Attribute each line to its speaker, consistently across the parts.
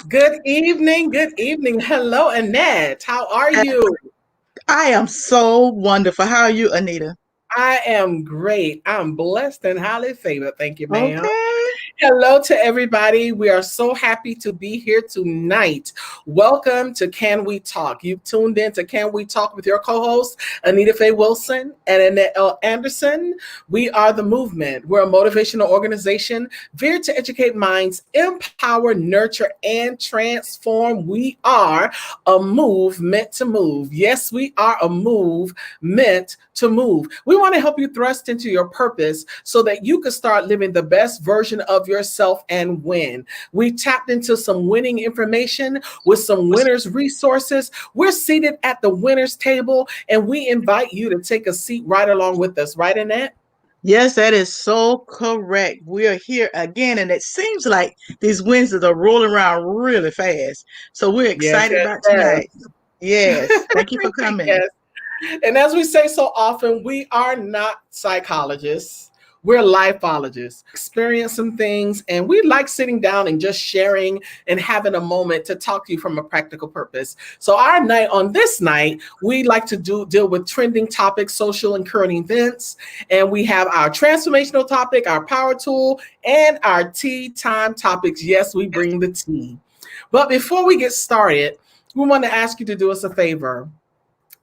Speaker 1: Good evening. Good evening. Hello, Annette. How are you?
Speaker 2: I am so wonderful. How are you, Anita?
Speaker 1: I am great. I'm blessed and highly favored. Thank you, ma'am.
Speaker 2: Okay.
Speaker 1: Hello to everybody. We are so happy to be here tonight. Welcome to Can We Talk? You've tuned in to Can We Talk with your co-hosts, Anita Faye Wilson and Annette L. Anderson. We are the movement. We're a motivational organization veered to educate minds, empower, nurture, and transform. We are a move meant to move. Yes, we are a move meant to move. We want to help you thrust into your purpose so that you can start living the best version of yourself and win. We tapped into some winning information with some winners resources. We're seated at the winners table and we invite you to take a seat right along with us, right, Annette?
Speaker 2: Yes, that is so correct. We are here again, and it seems like these Wednesdays are rolling around really fast. So we're
Speaker 1: Yes,
Speaker 2: excited
Speaker 1: yes,
Speaker 2: about tonight. Yes. Thank you for
Speaker 1: yes.
Speaker 2: coming.
Speaker 1: Yes. And as we say so often, we are not psychologists. We're lifeologists, experience some things, and we like sitting down and just sharing and having a moment to talk to you from a practical purpose. So our night on this night, we like to deal with trending topics, social and current events, and we have our transformational topic, our power tool, and our tea time topics. Yes, we bring the tea. But before we get started, we want to ask you to do us a favor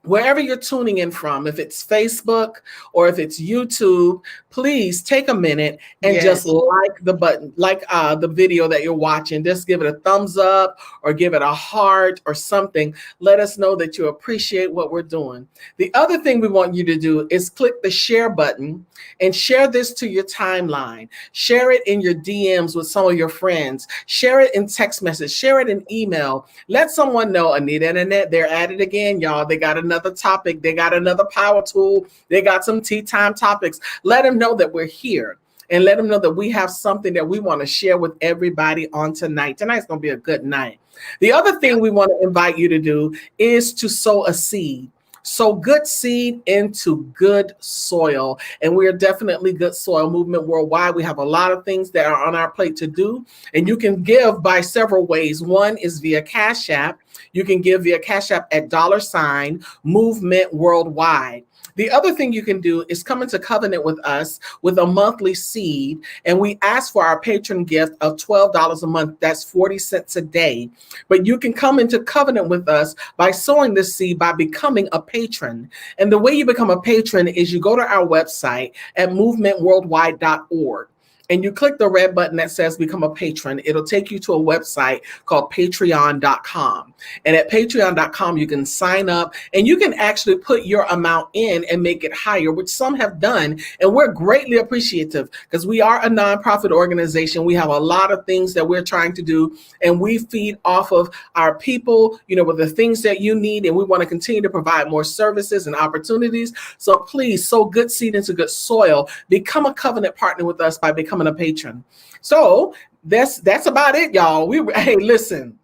Speaker 1: wherever you're tuning in from, if it's Facebook or if it's YouTube, please take a minute and just
Speaker 2: Yes.
Speaker 1: like the button, like the video that you're watching. Just give it a thumbs up or give it a heart or something. Let us know that you appreciate what we're doing. The other thing we want you to do is click the share button and share this to your timeline. Share it in your DMs with some of your friends. Share it in text message. Share it in email. Let someone know, Anita and Annette, they're at it again, y'all. They got another topic. They got another power tool. They got some tea time topics. Let them know that we're here and let them know that we have something that we want to share with everybody on tonight. Tonight's going to be a good night. The other thing we want to invite you to do is to sow a seed. Sow good seed into good soil. And we are definitely Good Soil Movement Worldwide. We have a lot of things that are on our plate to do. And you can give by several ways. One is via Cash App. You can give via Cash App at $ Movement Worldwide. The other thing you can do is come into covenant with us with a monthly seed, and we ask for our patron gift of $12 a month. That's 40 cents a day. But you can come into covenant with us by sowing this seed by becoming a patron. And the way you become a patron is you go to our website at movementworldwide.org. And you click the red button that says become a patron. It'll take you to a website called patreon.com. And at patreon.com, you can sign up and you can actually put your amount in and make it higher, which some have done. And we're greatly appreciative because we are a nonprofit organization. We have a lot of things that we're trying to do, and we feed off of our people, with the things that you need. And we want to continue to provide more services and opportunities. So please sow good seed into good soil. Become a covenant partner with us by becoming a patron. So that's about it, y'all. Hey, listen,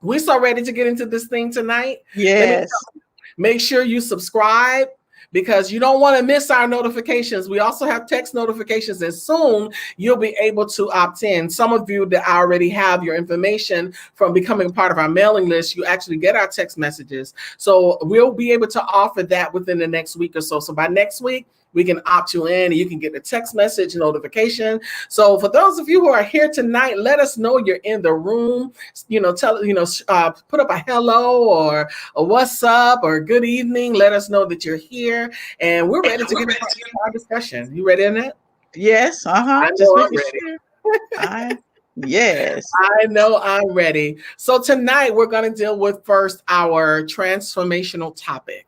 Speaker 1: we're so ready to get into this thing tonight.
Speaker 2: Yes.
Speaker 1: Make sure you subscribe because you don't want to miss our notifications. We also have text notifications, and soon you'll be able to opt in. Some of you that already have your information from becoming part of our mailing list, you actually get our text messages. So we'll be able to offer that within the next week or so. So by next week, we can opt you in and you can get a text message notification. So for those of you who are here tonight, let us know you're in the room. Put up a hello or a what's up or good evening. Let us know that you're here and we're ready to get into our discussion. You ready, Annette?
Speaker 2: Yes.
Speaker 1: I
Speaker 2: Just
Speaker 1: know I'm
Speaker 2: making
Speaker 1: ready.
Speaker 2: sure. Yes.
Speaker 1: I know I'm ready. So tonight we're going to deal with first our transformational topic.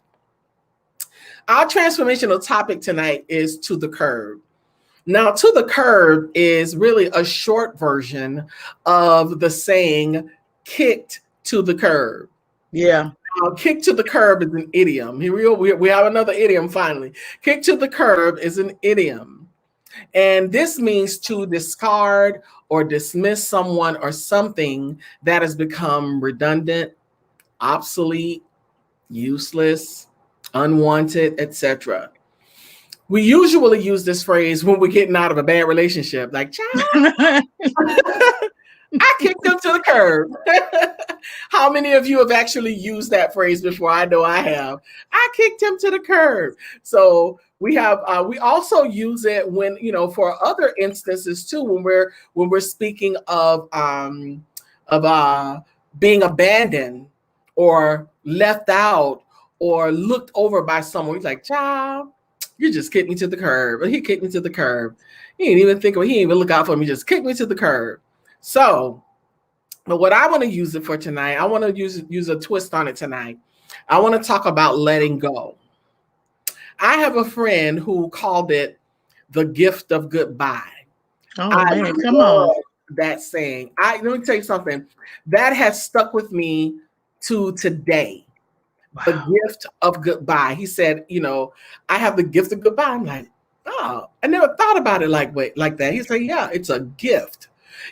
Speaker 1: Our transformational topic tonight is to the curb. Now, to the curb is really a short version of the saying kicked to the curb.
Speaker 2: Yeah.
Speaker 1: Kick to the curb is an idiom. Here we have another idiom finally. Kick to the curb is an idiom. And this means to discard or dismiss someone or something that has become redundant, obsolete, useless, unwanted, etc. We usually use this phrase when we're getting out of a bad relationship, like, child. I kicked him to the curb. How many of you have actually used that phrase before? I know I have. I kicked him to the curb. So we have we also use it when, for other instances too, when we're speaking of being abandoned or left out or looked over by someone. He's like, child, you just kicked me to the curb. He kicked me to the curb. He didn't even think of it. He didn't even look out for me. Just kicked me to the curb. So, but what I want to use it for tonight, I want to use a twist on it tonight. I want to talk about letting go. I have a friend who called it the gift of goodbye.
Speaker 2: Oh man, come on.
Speaker 1: That saying. Let me tell you something. That has stuck with me to today. Wow. The gift of goodbye. He said, I have the gift of goodbye. I'm like, oh, I never thought about it like that. He said, yeah, it's a gift.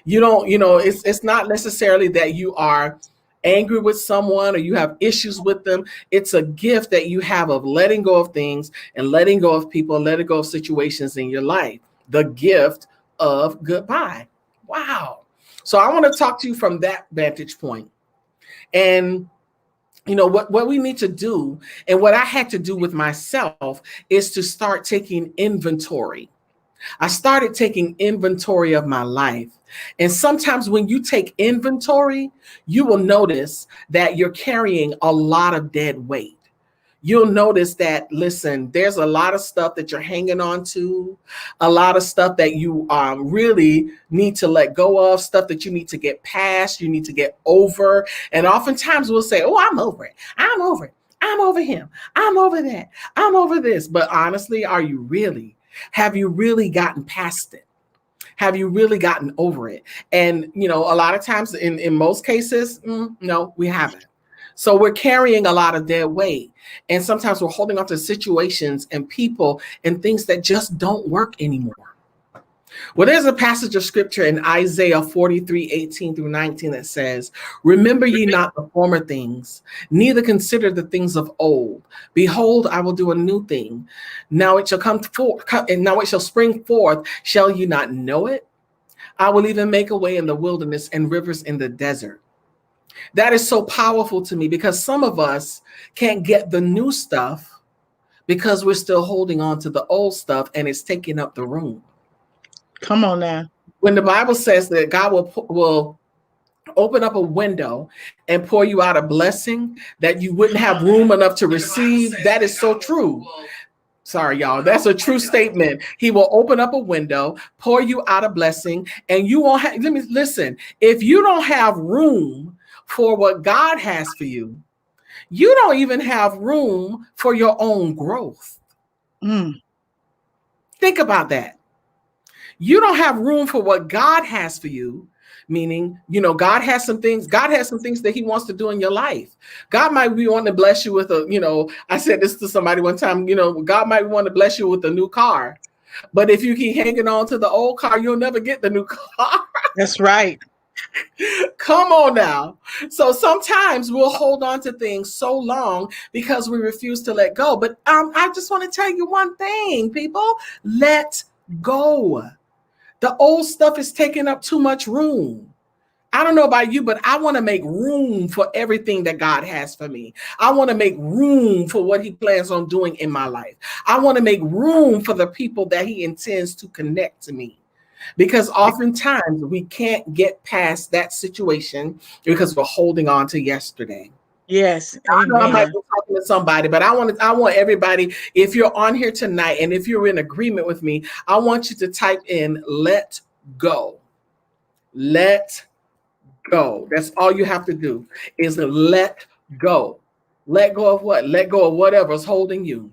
Speaker 1: It's not necessarily that you are angry with someone or you have issues with them. It's a gift that you have of letting go of things and letting go of people, letting go of situations in your life. The gift of goodbye. Wow. So I want to talk to you from that vantage point. And what we need to do, and what I had to do with myself, is to start taking inventory. I started taking inventory of my life. And sometimes when you take inventory, you will notice that you're carrying a lot of dead weight. You'll notice that, listen, there's a lot of stuff that you're hanging on to, a lot of stuff that you really need to let go of, stuff that you need to get past, you need to get over. And oftentimes we'll say, oh, I'm over it. I'm over it. I'm over him. I'm over that. I'm over this. But honestly, are you really? Have you really gotten past it? Have you really gotten over it? And, a lot of times in most cases, no, we haven't. So we're carrying a lot of dead weight. And sometimes we're holding on to situations and people and things that just don't work anymore. Well, there's a passage of scripture in Isaiah 43:18-19 that says, remember ye not the former things, neither consider the things of old. Behold, I will do a new thing. Now it shall come forth, and now it shall spring forth. Shall you not know it? I will even make a way in the wilderness and rivers in the desert. That is so powerful to me because some of us can't get the new stuff because we're still holding on to the old stuff and it's taking up the room.
Speaker 2: Come on now.
Speaker 1: When the Bible says that God will open up a window and pour you out a blessing that you wouldn't have room enough to receive, that is so true. Sorry, y'all. That's a true statement. He will open up a window, pour you out a blessing, and you won't have, listen, if you don't have room for what God has for you, you don't even have room for your own growth. Think about that. You don't have room for what God has for you, meaning, God has some things that he wants to do in your life. God might be wanting to bless you with I said this to somebody one time, God might want to bless you with a new car. But if you keep hanging on to the old car, you'll never get the new car.
Speaker 2: That's right.
Speaker 1: Come on now. So sometimes we'll hold on to things so long because we refuse to let go. But I just want to tell you one thing, people. Let go. The old stuff is taking up too much room. I don't know about you, but I want to make room for everything that God has for me. I want to make room for what he plans on doing in my life. I want to make room for the people that he intends to connect to me. Because oftentimes we can't get past that situation because we're holding on to yesterday.
Speaker 2: Yes.
Speaker 1: I know I might be talking to somebody, but I want everybody, if you're on here tonight and if you're in agreement with me, I want you to type in let go. Let go. That's all you have to do is let go. Let go of what? Let go of whatever's holding you.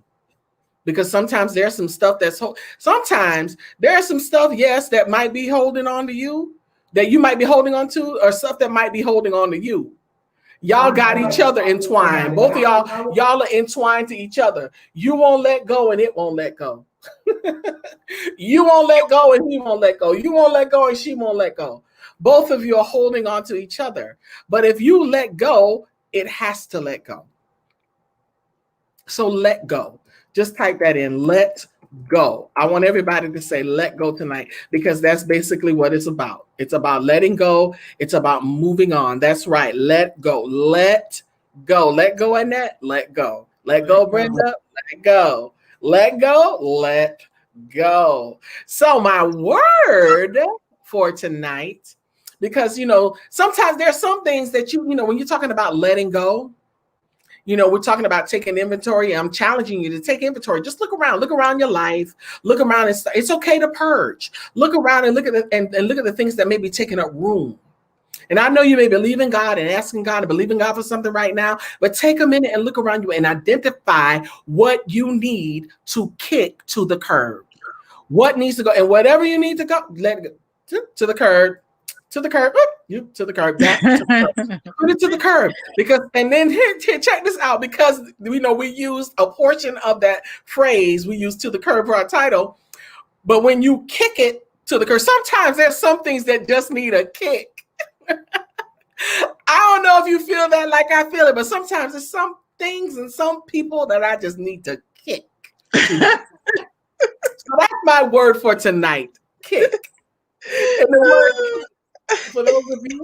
Speaker 1: Because sometimes there's some stuff sometimes there's some stuff, yes, that might be holding on to you, that you might be holding on to, or stuff that might be holding on to you. Y'all got each other entwined. Both of y'all are entwined to each other. You won't let go and it won't let go. You won't let go and he won't let go. You won't let go and she won't let go. Both of you are holding on to each other. But if you let go, it has to let go. So let go. Just type that in, let go. I want everybody to say let go tonight, because that's basically what it's about. It's about letting go. It's about moving on. That's right. Let go. Let go. Let go, Annette. Let go. Let go, Brenda. Let go. Let go. Let go. So my word for tonight, because sometimes there's some things that when you're talking about letting go, we're talking about taking inventory. I'm challenging you to take inventory. Just look around your life, look around. It's okay to purge. Look around and look at look at the things that may be taking up room. And I know you may believe in God and asking God and believing God for something right now, but take a minute and look around you and identify what you need to kick to the curb. What needs to go, and whatever you need to go, let it go to the curb. To the curb, to the curb, back to the curb. Put it to the curb, because, and then here, check this out, because we used a portion of that phrase, we used to the curb for our title, but when you kick it to the curb, sometimes there's some things that just need a kick. I don't know if you feel that like I feel it, but sometimes there's some things and some people that I just need to kick. So that's my word for tonight, kick. And the word, for those of you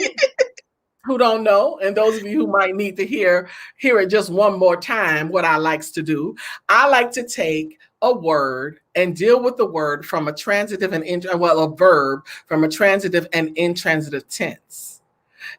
Speaker 1: who don't know, and those of you who might need to hear it just one more time, what I likes to do, I like to take a word and deal with the word from a transitive and a verb from a transitive and intransitive tense.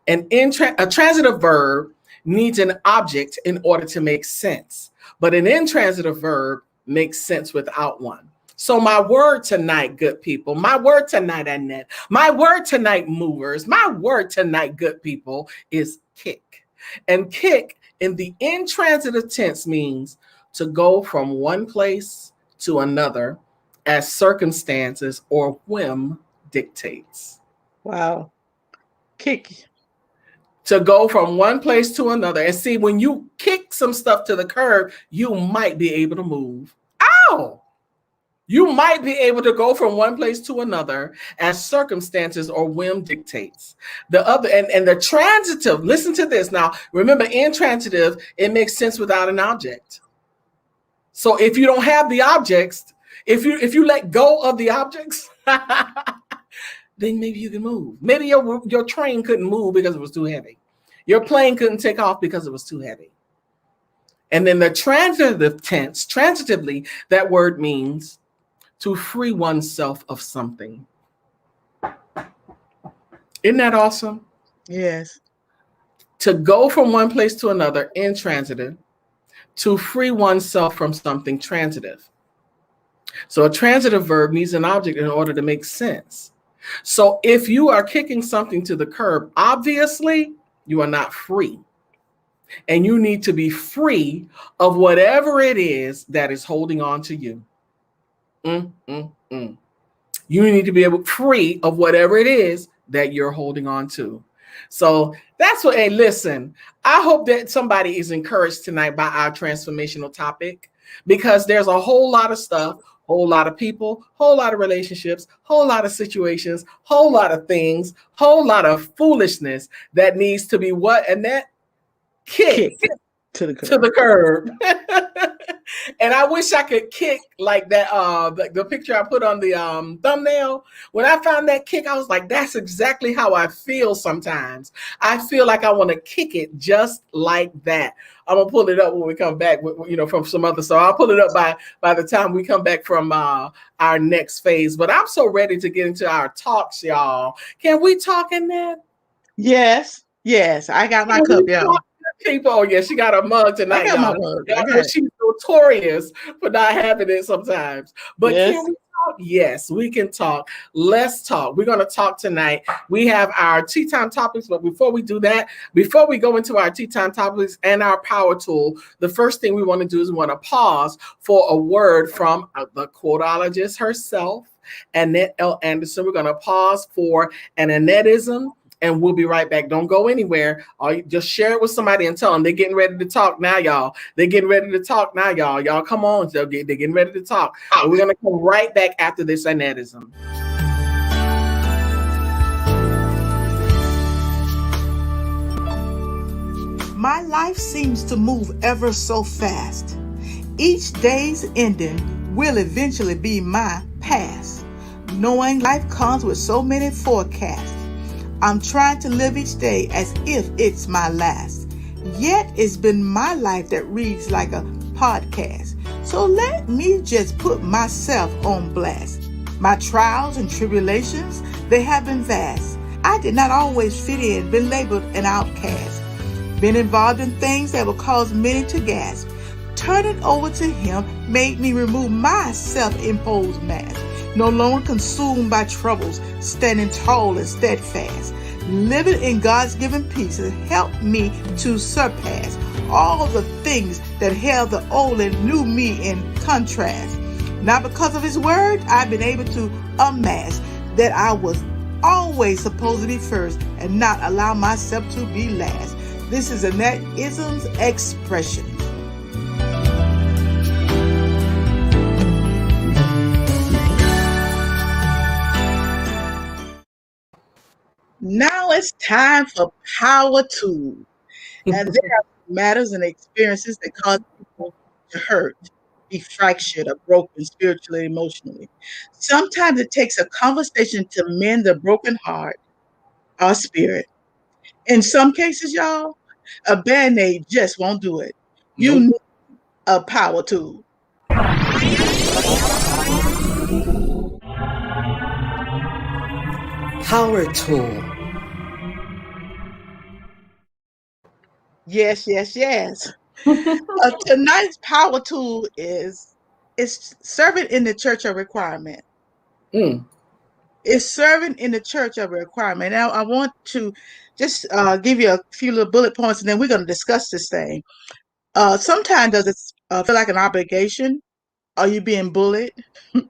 Speaker 1: A transitive verb needs an object in order to make sense, but an intransitive verb makes sense without one. So my word tonight, good people, my word tonight, Annette, my word tonight, movers, my word tonight, good people, is kick. And kick in the intransitive tense means to go from one place to another as circumstances or whim dictates.
Speaker 2: Wow. Kick.
Speaker 1: To go from one place to another. And see, when you kick some stuff to the curb, you might be able to move. Ow! You might be able to go from one place to another as circumstances or whim dictates. The other and the transitive, listen to this. Now, remember, intransitive, it makes sense without an object. So if you don't have the objects, if you let go of the objects, then maybe you can move. Maybe your train couldn't move because it was too heavy. Your plane couldn't take off because it was too heavy. And then the transitive tense, transitively, that word means to free oneself of something. Isn't that awesome?
Speaker 2: Yes.
Speaker 1: To go from one place to another, intransitive, to free oneself from something, transitive. So a transitive verb needs an object in order to make sense. So if you are kicking something to the curb, obviously you are not free. And you need to be free of whatever it is that is holding on to you. You need to be free of whatever it is that you're holding on to. So that's what, hey, listen, I hope that somebody is encouraged tonight by our transformational topic, because there's a whole lot of stuff, whole lot of people, whole lot of relationships, whole lot of situations, whole lot of things, whole lot of foolishness that needs to be what, Annette? Kicked to the curb. And I wish I could kick like that. The picture I put on the thumbnail. When I found that kick, I was like, that's exactly how I feel sometimes. I feel like I want to kick it just like that. I'm gonna pull it up when we come back, from some other. So I'll pull it up by the time we come back from our next phase. But I'm so ready to get into our talks, y'all. Can we talk in that?
Speaker 2: Yes. I got my cup, y'all.
Speaker 1: People, oh yeah, she got a mug tonight, y'all. She's notorious for not having it sometimes. But yes. Can we talk? Yes, we can talk. Let's talk. We're going to talk tonight. We have our tea time topics, but before we do that, before we go into our tea time topics and our power tool, the first thing we want to do is we want to pause for a word from the quotologist herself, Annette L. Anderson. We're going to pause for an Annettism, and we'll be right back. Don't go anywhere. Just share it with somebody and tell them they're getting ready to talk now, y'all. They're getting ready to talk now, y'all. Y'all come on. They're getting ready to talk. And we're going to come right back after this Annettism.
Speaker 2: My life seems to move ever so fast. Each day's ending will eventually be my past. Knowing life comes with so many forecasts, I'm trying to live each day as if it's my last. Yet it's been my life that reads like a podcast. So let me just put myself on blast. My trials and tribulations, they have been vast. I did not always fit in, been labeled an outcast. Been involved in things that will cause many to gasp. Turning over to Him made me remove my self-imposed mask. No longer consumed by troubles, standing tall and steadfast. Living in God's given peace has helped me to surpass all the things that held the old and new me in contrast. Now because of His word, I've been able to amass that I was always supposed to be first and not allow myself to be last. This is Annette Ism's expression. Now it's time for Power Tool. And there are matters and experiences that cause people to hurt, be fractured, or broken spiritually, emotionally. Sometimes it takes a conversation to mend the broken heart or spirit. In some cases, y'all, a band-aid just won't do it. You
Speaker 1: Nope.
Speaker 2: need a power tool.
Speaker 1: Power tool.
Speaker 2: Yes. Tonight's power tool is serving in the church a requirement. Is serving in the church a requirement? Now, I want to just give you a few little bullet points, and then we're going to discuss this thing. Sometimes does it feel like an obligation? Are you being bullied? Is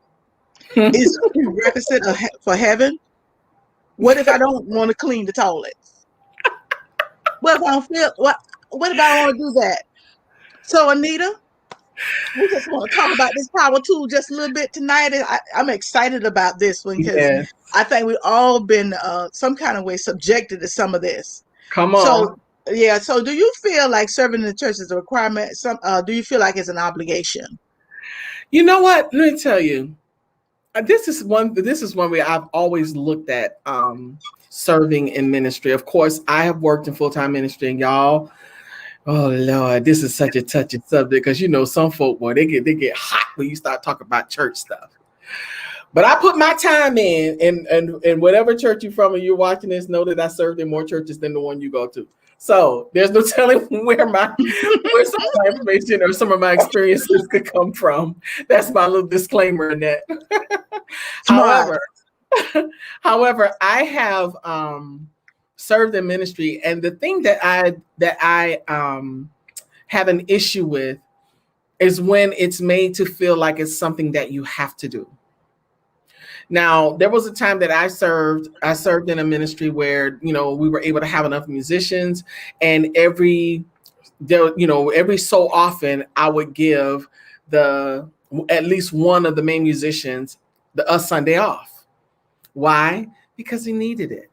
Speaker 2: it a prerequisite for heaven? What if I don't want to clean the toilets? What if I don't feel what if I don't want to do that? So, Anita, we just want to talk about this power tool just a little bit tonight. I'm excited about this one because
Speaker 1: Yes.
Speaker 2: I think we've all been some kind of way subjected to some of this.
Speaker 1: Come on.
Speaker 2: So, yeah. So, do you feel like serving in the church is a requirement? Do you feel like it's an obligation?
Speaker 1: You know what? Let me tell you. This is one way I've always looked at serving in ministry. Of course, I have worked in full-time ministry, and y'all, oh Lord, this is such a touchy subject because you know some folk, boy, they get hot when you start talking about church stuff. But I put my time in, and whatever church you're from and you're watching this, know that I served in more churches than the one you go to. So there's no telling where some of my information or some of my experiences could come from. That's my little disclaimer in that. However, I have served in ministry, and the thing that I have an issue with is when it's made to feel like it's something that you have to do. Now, there was a time that I served in a ministry where, you know, we were able to have enough musicians, and every so often I would give at least one of the main musicians a Sunday off. Why? Because he needed it.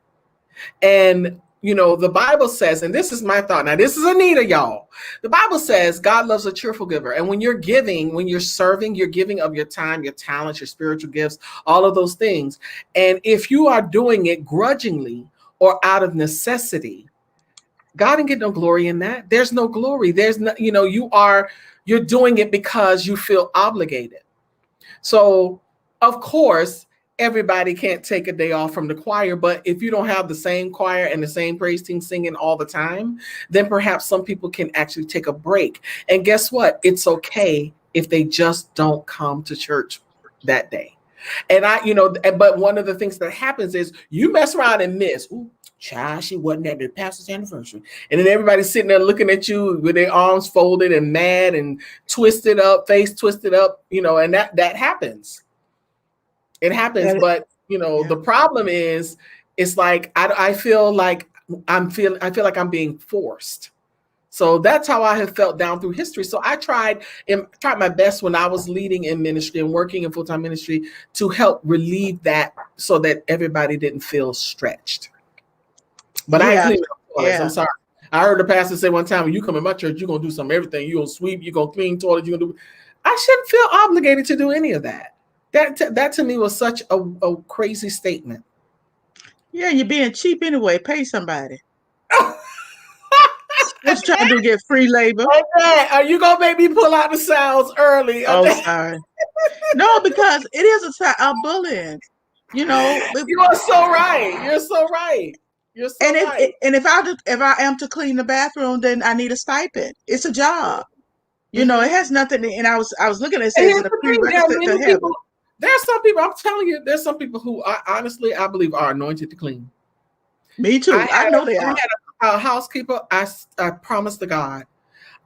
Speaker 1: And you know, the Bible says, and this is my thought. Now, this is Anita, y'all. The Bible says God loves a cheerful giver. And when you're giving, when you're serving, you're giving of your time, your talents, your spiritual gifts, all of those things. And if you are doing it grudgingly or out of necessity, God didn't get no glory in that. There's no glory. There's no, you know, you're doing it because you feel obligated. So, of course, everybody can't take a day off from the choir, but if you don't have the same choir and the same praise team singing all the time, then perhaps some people can actually take a break. And guess what? It's okay if they just don't come to church that day. And but one of the things that happens is you mess around and miss. Ooh, child, she wasn't at the pastor's anniversary. And then everybody's sitting there looking at you with their arms folded and mad and twisted up, face twisted up, you know, and that happens. It happens, but you know, the problem is, it's like I feel like I'm being forced. So that's how I have felt down through history. So I tried my best when I was leading in ministry and working in full-time ministry to help relieve that, so that everybody didn't feel stretched. But I clean up toilets. I'm sorry. I heard the pastor say one time, when you come in my church, you're gonna do everything. You're gonna sweep, you're gonna clean toilets, you're gonna do. I shouldn't feel obligated to do any of that. That to me was such a crazy statement.
Speaker 2: Yeah, you're being cheap anyway. Pay somebody. What you trying to do? Get free labor?
Speaker 1: Okay, are you gonna make me pull out the sounds early?
Speaker 2: Oh, sorry. No, because it is a bullying. You know,
Speaker 1: You are so right. You're so right. You're so
Speaker 2: and
Speaker 1: right.
Speaker 2: if I am to clean the bathroom, then I need a stipend. It's a job. You know, it
Speaker 1: Mm-hmm.
Speaker 2: has nothing. And I was looking at it,
Speaker 1: And
Speaker 2: says
Speaker 1: here's
Speaker 2: it a
Speaker 1: the thing: there are
Speaker 2: prerequisite to
Speaker 1: many
Speaker 2: heaven.
Speaker 1: people. There are some people. I'm telling you, there's some people who honestly I believe are anointed to clean.
Speaker 2: Me too. I know they
Speaker 1: I
Speaker 2: are.
Speaker 1: had a housekeeper. I promise to God,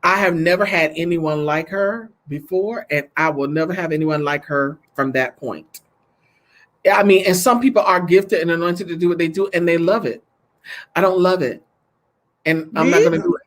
Speaker 1: I have never had anyone like her before, and I will never have anyone like her from that point. I mean, and some people are gifted and anointed to do what they do, and they love it. I don't love it, and I'm
Speaker 2: Me
Speaker 1: not going to
Speaker 2: either.
Speaker 1: do it.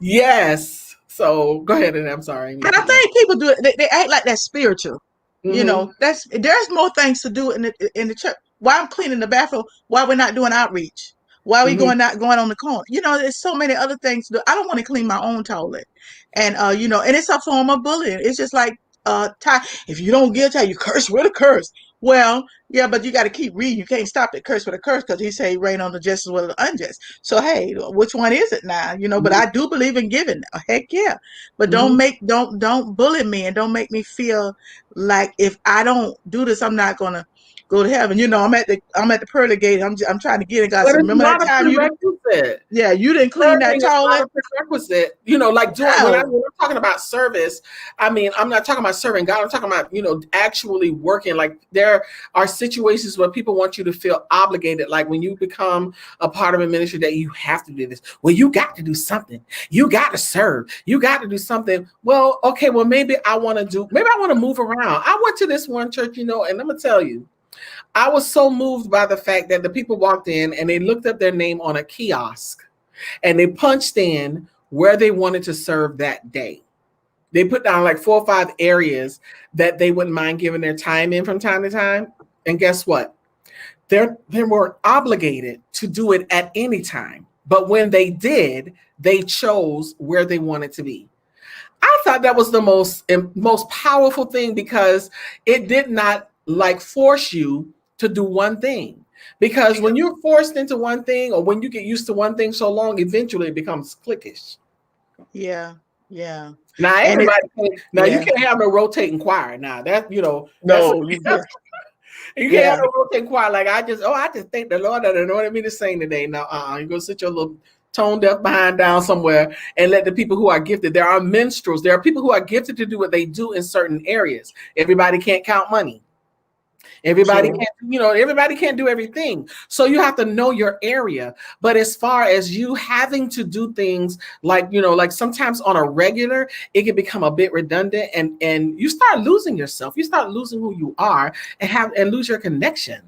Speaker 1: Yes. So go ahead, and I'm sorry.
Speaker 2: And I think people do it. They act like that's spiritual. You
Speaker 1: Mm-hmm.
Speaker 2: know, there's more things to do in the church. Why I'm cleaning the bathroom? Why we're not doing outreach? Why are we
Speaker 1: Mm-hmm.
Speaker 2: going on the corner? You know, there's so many other things to do. I don't want to clean my own toilet, and you know, and it's a form of bullying. It's just like if you don't give tithe, you curse with a curse. Well, yeah, but you got to keep reading. You can't stop at curse with a curse because he say rain on the just as well as the unjust. So hey, which one is it now? You know, but I do believe in giving. Heck yeah, but
Speaker 1: Mm-hmm.
Speaker 2: don't bully me and don't make me feel like if I don't do this, I'm not gonna go to heaven. You know, I'm at the pearly gate. I'm trying to get in. God
Speaker 1: But
Speaker 2: said,
Speaker 1: it's
Speaker 2: remember that
Speaker 1: not a
Speaker 2: time
Speaker 1: prerequisite.
Speaker 2: you didn't clean that
Speaker 1: Serving is not
Speaker 2: toilet?
Speaker 1: a prerequisite. You know, like doing when
Speaker 2: No.
Speaker 1: I'm talking about service, I mean, I'm not talking about serving God. I'm talking about, actually working. Like there are situations where people want you to feel obligated. Like when you become a part of a ministry that you have to do this. Well, you got to do something. You got to serve. You got to do something. Well, okay, well, maybe I want to move around. I went to this one church, and I'm going to tell you, I was so moved by the fact that the people walked in and they looked up their name on a kiosk and they punched in where they wanted to serve that day. They put down like 4 or 5 areas that they wouldn't mind giving their time in from time to time. And guess what? They weren't obligated to do it at any time. But when they did, they chose where they wanted to be. I thought that was the most powerful thing because it did not like force you to do one thing. Because when you're forced into one thing or when you get used to one thing so long, eventually it becomes cliquish.
Speaker 2: Yeah. Yeah.
Speaker 1: Now
Speaker 2: And
Speaker 1: everybody you
Speaker 2: yeah.
Speaker 1: can't have a rotating choir. Now that that's
Speaker 2: No,
Speaker 1: you
Speaker 2: yeah.
Speaker 1: can't
Speaker 2: Yeah.
Speaker 1: have a rotating choir like I just thank the Lord that anointed me to sing today. Now you go sit your little tone deaf behind down somewhere and let the people who are gifted. There are minstrels. There are people who are gifted to do what they do in certain areas. Everybody can't count money. Everybody
Speaker 2: True.
Speaker 1: everybody can't do everything. So you have to know your area. But as far as you having to do things like, like sometimes on a regular, it can become a bit redundant and you start losing yourself. You start losing who you are and lose your connection.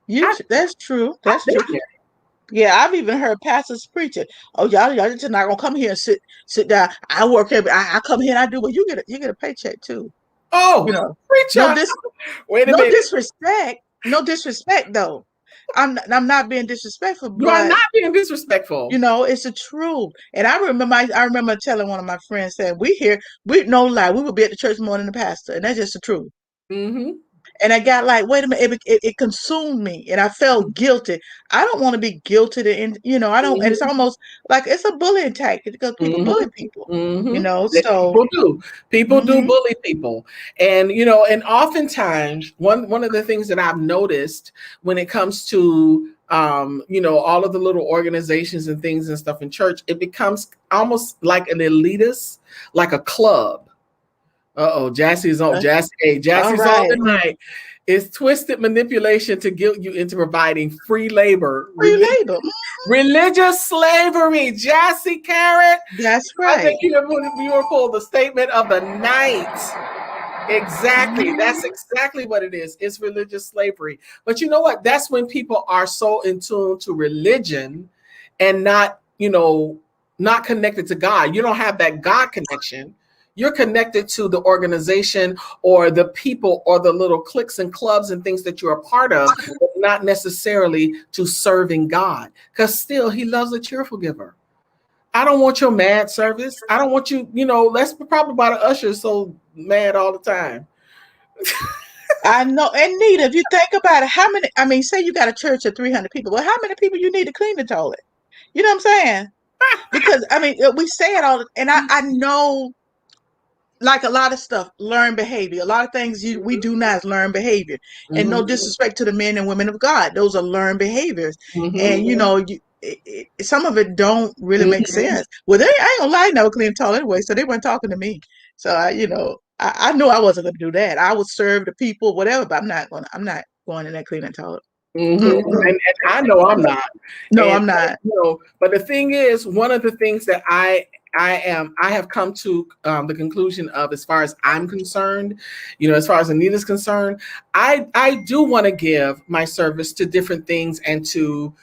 Speaker 2: That's true.
Speaker 1: I've
Speaker 2: That's
Speaker 1: been
Speaker 2: true.
Speaker 1: there.
Speaker 2: Yeah, I've even heard pastors preaching. Oh, y'all just not gonna come here and sit down. I work I come here and I do, but you get a paycheck too. You
Speaker 1: Oh,
Speaker 2: know, no
Speaker 1: preacher.
Speaker 2: dis
Speaker 1: Wait a
Speaker 2: no
Speaker 1: minute.
Speaker 2: disrespect, no disrespect though. I'm not being disrespectful,
Speaker 1: You are
Speaker 2: but
Speaker 1: not being disrespectful.
Speaker 2: it's the truth. And I remember telling one of my friends saying, we no lie, we would be at the church more than the pastor, and that's just the truth.
Speaker 1: Mm-hmm.
Speaker 2: And I got like, wait a minute, it consumed me, and I felt guilty. I don't want to be guilted, and I don't. And it's
Speaker 1: Mm-hmm.
Speaker 2: almost like it's a bullying tactic because people bully people,
Speaker 1: Mm-hmm. Mm-hmm. That
Speaker 2: So,
Speaker 1: people do. People do
Speaker 2: hmm
Speaker 1: bully people. And oftentimes one of the things that I've noticed when it comes to all of the little organizations and things and stuff in church, it becomes almost like an elitist, like a club. Jassie's on
Speaker 2: all
Speaker 1: Jassie's on
Speaker 2: right,
Speaker 1: tonight. It's twisted manipulation to guilt you into providing free labor,
Speaker 2: free labor.
Speaker 1: religious slavery. Jassy Carrot.
Speaker 2: That's
Speaker 1: I
Speaker 2: right.
Speaker 1: think you were pulled the statement of the night. Exactly. That's
Speaker 2: Mhm.
Speaker 1: exactly what it is. It's religious slavery. But you know what? That's when people are so in tune to religion and not connected to God. You don't have that God connection. You're connected to the organization or the people or the little cliques and clubs and things that you're a part of, but not necessarily to serving God. Because still, He loves a cheerful giver. I don't want your mad service. I don't want you, that's probably why the usher's so mad all the time.
Speaker 2: I know. And Nita, if you think about it, how many, I mean, say you got a church of 300 people. Well, how many people you need to clean the toilet? You know what I'm saying? Because, I mean, we say it all, and I know, like a lot of stuff, learned behavior. A lot of things we do now is learned behavior. And no disrespect to the men and women of God. Those are learned behaviors. And, some of it don't really make sense. Well, I ain't gonna lie, I never cleaned the toilet anyway, so they weren't talking to me. So I knew I wasn't gonna do that. I would serve the people, whatever, but I'm not going in there cleaning the toilet.
Speaker 1: And I know I'm not.
Speaker 2: No, I'm not.
Speaker 1: But the thing is, one of the things that I have come to the conclusion of, as far as I'm concerned, as far as Anita's concerned, I do want to give my service to different things and to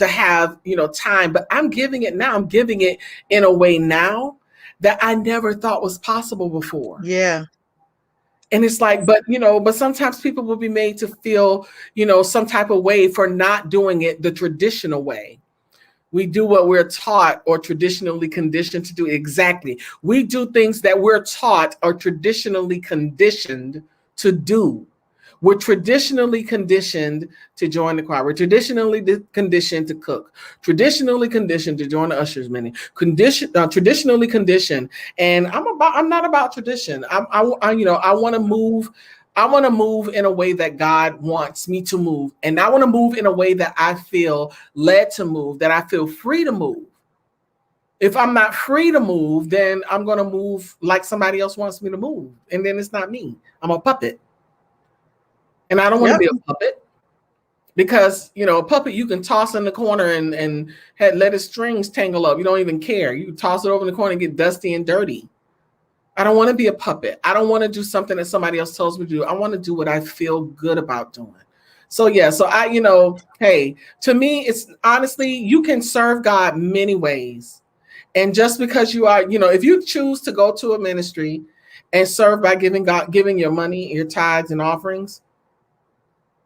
Speaker 1: have time, but I'm giving it now. I'm giving it in a way now that I never thought was possible before.
Speaker 2: Yeah.
Speaker 1: And it's like, but sometimes people will be made to feel, some type of way for not doing it the traditional way. We do what we're taught or traditionally conditioned to do. Exactly. We do things that we're taught or traditionally conditioned to do. We're traditionally conditioned to join the choir. We're traditionally conditioned to cook. Traditionally conditioned to join the ushers' meeting. Traditionally conditioned, and I'm not about tradition. I want to move. I want to move in a way that God wants me to move, and I want to move in a way that I feel led to move, that I feel free to move. If I'm not free to move, then I'm going to move like somebody else wants me to move, and then it's not me. I'm a puppet. And I don't want to be a puppet, because, a puppet you can toss in the corner and let its strings tangle up. You don't even care. You toss it over in the corner and get dusty and dirty. I don't want to be a puppet. I don't want to do something that somebody else tells me to do. I want to do what I feel good about doing. So hey, to me, it's honestly, you can serve God many ways. And just because you are, if you choose to go to a ministry and serve by giving your money, your tithes and offerings,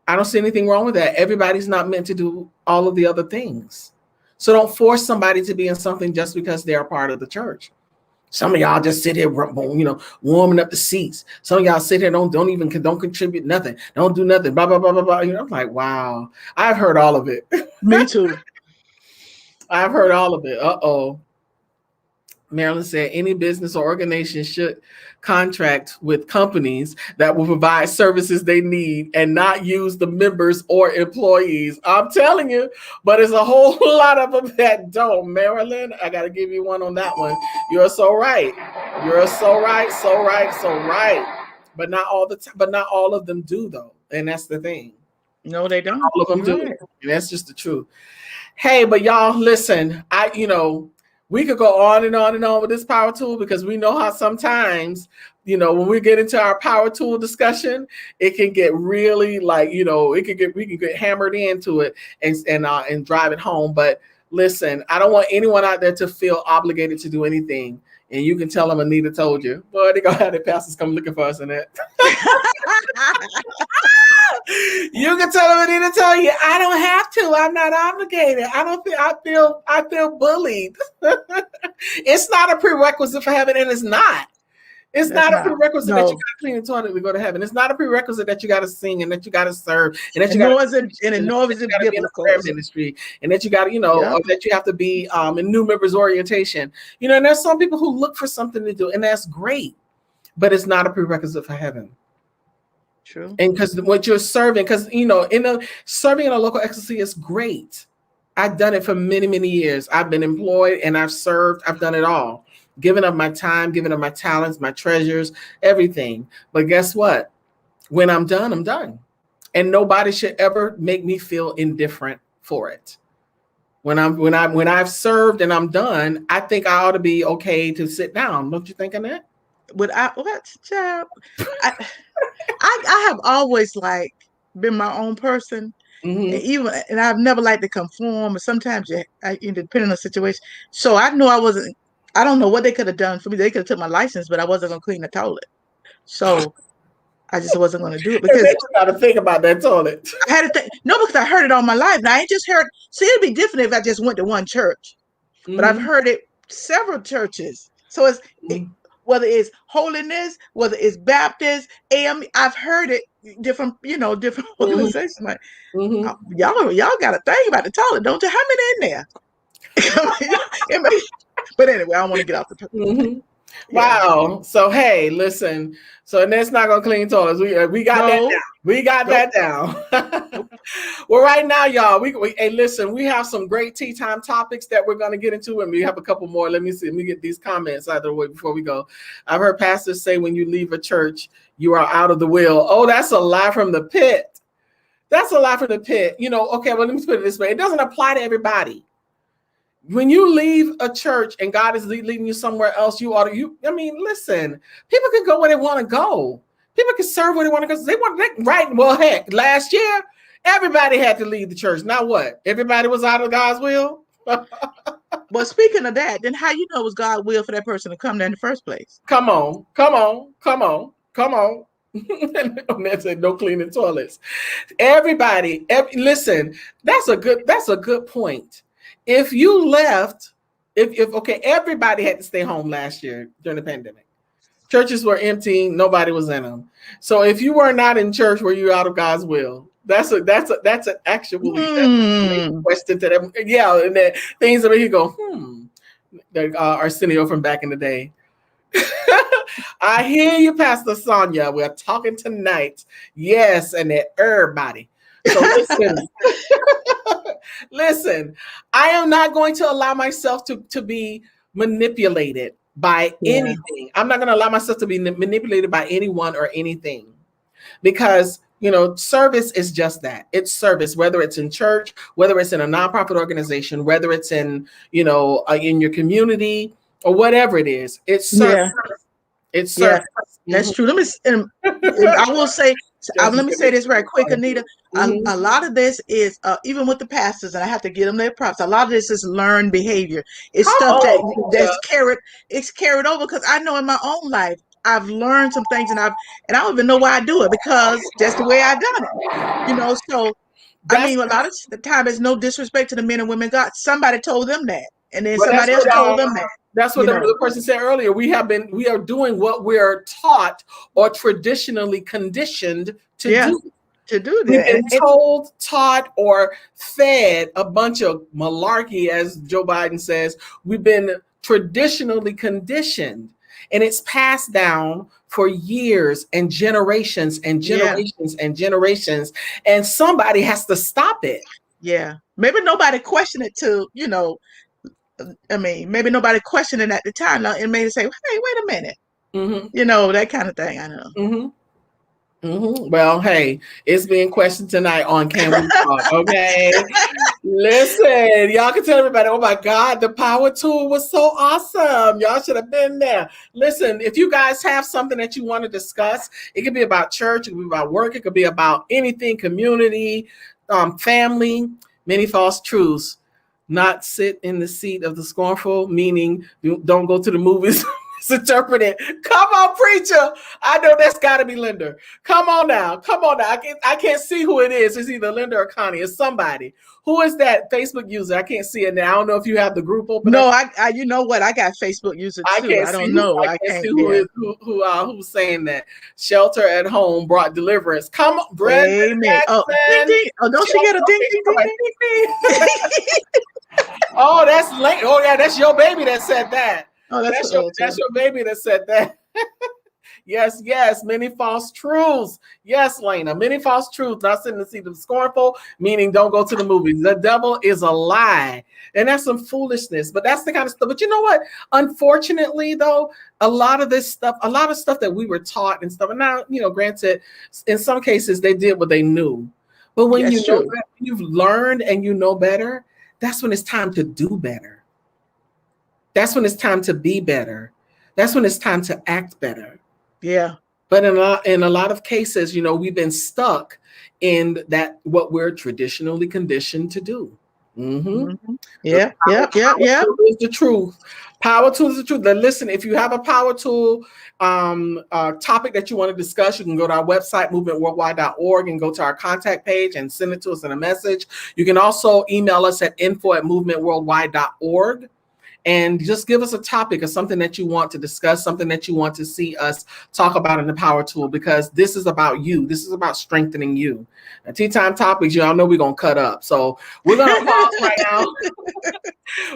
Speaker 1: I don't see anything wrong with that. Everybody's not meant to do all of the other things. So don't force somebody to be in something just because they're a part of the church. Some of y'all just sit here, warming up the seats. Some of y'all sit here, don't contribute nothing. Don't do nothing. Blah, blah, blah, blah, blah. I'm like, wow. I've heard all of it.
Speaker 2: Me too.
Speaker 1: I've heard all of it. Uh-oh. Marilyn said any business or organization should contract with companies that will provide services they need and not use the members or employees. I'm telling you, but there's a whole lot of them that don't. Marilyn, I got to give you one on that one. You're so right. You're so right. But not all the time. But not all of them do, though, and that's the thing.
Speaker 2: No, they don't.
Speaker 1: All of them do. And that's just the truth. Hey, but y'all, listen. We could go on and on and on with this power tool, because we know how sometimes, when we get into our power tool discussion, it can get really we can get hammered into it and drive it home. But listen, I don't want anyone out there to feel obligated to do anything. And you can tell them Anita told you. Boy, they're going to have the pastors come looking for us in that. You can tell them Anita told you, I don't have to. I'm not obligated. I feel bullied. It's not a prerequisite for heaven, and it's not. It's not a prerequisite that you got to clean the toilet to go to heaven. It's not a prerequisite that you got to sing and that you got to serve and that you got to be in the prayer ministry and that you got to, or that you have to be in new members orientation. And there's some people who look for something to do, and that's great, but it's not a prerequisite for heaven.
Speaker 2: True.
Speaker 1: And because what you're serving, serving in a local ecclesia is great. I've done it for many, many years. I've been employed and I've served. I've done it all. Giving up my time, giving up my talents, my treasures, everything. But guess what? When I'm done, I'm done. And nobody should ever make me feel indifferent for it. When I've served and I'm done, I think I ought to be okay to sit down. Don't you think, Annette?
Speaker 2: I have always been my own person. Mm-hmm. And I've never liked to conform, or sometimes depending on the situation. So I know I don't know what they could have done for me. They could have took my license, but I wasn't going to clean the toilet. So I just wasn't going to do it, because
Speaker 1: you got to think about that toilet.
Speaker 2: I had to think. No, because I heard it all my life. Now I ain't just heard. See, it'd be different if I just went to one church. but I've heard it several churches. So whether it's holiness, whether it's Baptist, AM, I've heard it different, different organizations. Like, y'all got a thing about the toilet, don't you? How many in there? But anyway, I don't want to get off the topic.
Speaker 1: Wow. So hey, listen. So Annette's not gonna clean toilets. We got that down. We got that down. Well, right now, y'all, hey, listen. We have some great tea time topics that we're gonna get into, and we have a couple more. Let me see. Let me get these comments out of the way before we go. I've heard pastors say when you leave a church, you are out of the will. Oh, that's a lie from the pit. That's a lie from the pit. Okay. Well, let me put it this way. It doesn't apply to everybody. When you leave a church and God is leading you somewhere else, listen, people can go where they want to go. People can serve where they want to go. Right. Well, heck, last year, everybody had to leave the church. Now what? Everybody was out of God's will.
Speaker 2: But speaking of that, then how you know it was God's will for that person to come there in the first place?
Speaker 1: Come on. Annette said no cleaning toilets. Everybody, listen, that's a good point. If you left, okay, everybody had to stay home last year during the pandemic. Churches were empty, nobody was in them. So if you were not in church, were you out of God's will? That's an actual question to them. Yeah, and then things that you go, Arsenio from back in the day. I hear you, Pastor Sonia. We're talking tonight. Yes, and that everybody. So listen, I am not going to allow myself to be manipulated by anything. I'm not going to allow myself to be manipulated by anyone or anything, because service is just that. It's service, whether it's in church, whether it's in a nonprofit organization, whether it's in your community or whatever it is. It's service. It's service.
Speaker 2: That's true. I will say. Let me say this right quick, Anita. A lot of this is even with the pastors, and I have to give them their props. A lot of this is learned behavior. It's stuff that's carried over, because I know in my own life I've learned some things, and I don't even know why I do it, because that's the way I done it. So a lot of the time it's no disrespect to the men and women God. Somebody told them that, and then somebody else told them that.
Speaker 1: That's what the person said earlier. We are doing what we're taught or traditionally conditioned to do.
Speaker 2: To do that.
Speaker 1: We've been told, taught, or fed a bunch of malarkey, as Joe Biden says. We've been traditionally conditioned, and it's passed down for years and generations and generations and generations. And somebody has to stop it.
Speaker 2: Yeah. Maybe nobody questioned it maybe nobody questioned it at the time, and made it say, hey, wait a minute. That kind of thing. I know.
Speaker 1: Well, hey, it's being questioned tonight on Can We Talk? Okay. Listen, y'all can tell everybody, oh my God, the power tool was so awesome. Y'all should have been there. Listen, if you guys have something that you want to discuss, it could be about church, it could be about work, it could be about anything, community, family, many false truths. Not sit in the seat of the scornful, meaning you don't go to the movies. It's interpreted. Come on, preacher. I know that's got to be Linda. Come on now. I can't see who it is. It's either Linda or Connie. It's somebody. Who is that Facebook user? I can't see it now. I don't know if you have the group open.
Speaker 2: No, I you know what? I got Facebook user too. I don't know.
Speaker 1: I can't see who's saying that. Shelter at home brought deliverance. Come on, Brenda.
Speaker 2: Amen. Oh, don't you get a ding ding?
Speaker 1: Oh, that's late. Oh yeah, that's your baby that said that.
Speaker 2: Oh, that's
Speaker 1: your baby that said that. Yes, many false truths. Yes, Lena, many false truths. Not sitting in the seat of the scornful, meaning don't go to the movies. The devil is a lie. And that's some foolishness, but that's the kind of stuff. But you know what? Unfortunately, though, a lot of stuff that we were taught and stuff, and now, granted, in some cases they did what they knew. But when you've learned and you know better, that's when it's time to do better. That's when it's time to be better. That's when it's time to act better.
Speaker 2: Yeah.
Speaker 1: But in a lot of cases, we've been stuck in that, what we're traditionally conditioned to do.
Speaker 2: Yeah.
Speaker 1: Is the truth. Power tool is the truth. Then listen, if you have a power tool topic that you want to discuss, you can go to our website, movementworldwide.org, and go to our contact page and send it to us in a message. You can also email us at info@movementworldwide.org. and just give us a topic or something that you want to discuss, something that you want to see us talk about in the Power Tool, because this is about you. This is about strengthening you. And Tea Time Topics, y'all know we're going to cut up. So we're going to pause right now.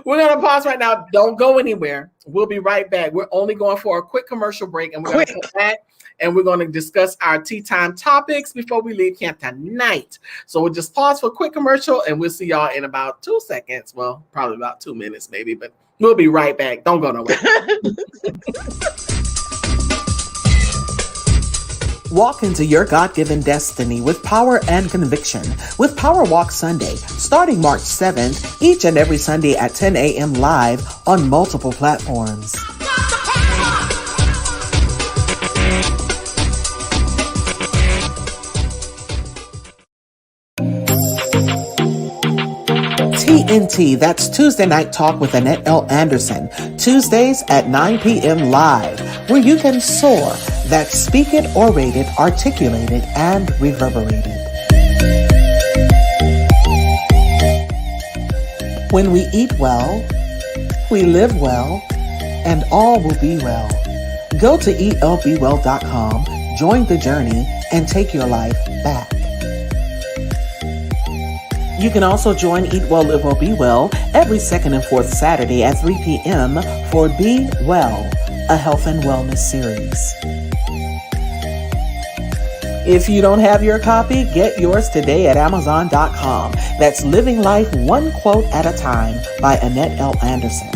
Speaker 1: We're going to pause right now. Don't go anywhere. We'll be right back. We're only going for a quick commercial break, and we're going to come back, and we're going to discuss our Tea Time Topics before we leave camp tonight. So we'll just pause for a quick commercial, and we'll see y'all in about 2 seconds. Well, probably about 2 minutes maybe, but we'll be right back. Don't go nowhere.
Speaker 3: Walk into your God-given destiny with power and conviction with Power Walk Sunday, starting March 7th, each and every Sunday at 10 a.m. live on multiple platforms. TNT, that's Tuesday Night Talk with Annette L. Anderson, Tuesdays at 9 p.m. live, where you can soar. That's speak it, orated, articulated, and reverberated. When we eat well, we live well, and all will be well. Go to elbewell.com, join the journey, and take your life back. You can also join Eat Well, Live Well, Be Well every second and fourth Saturday at 3 p.m. for Be Well, a health and wellness series. If you don't have your copy, get yours today at Amazon.com. That's Living Life One Quote at a Time by Annette L. Anderson.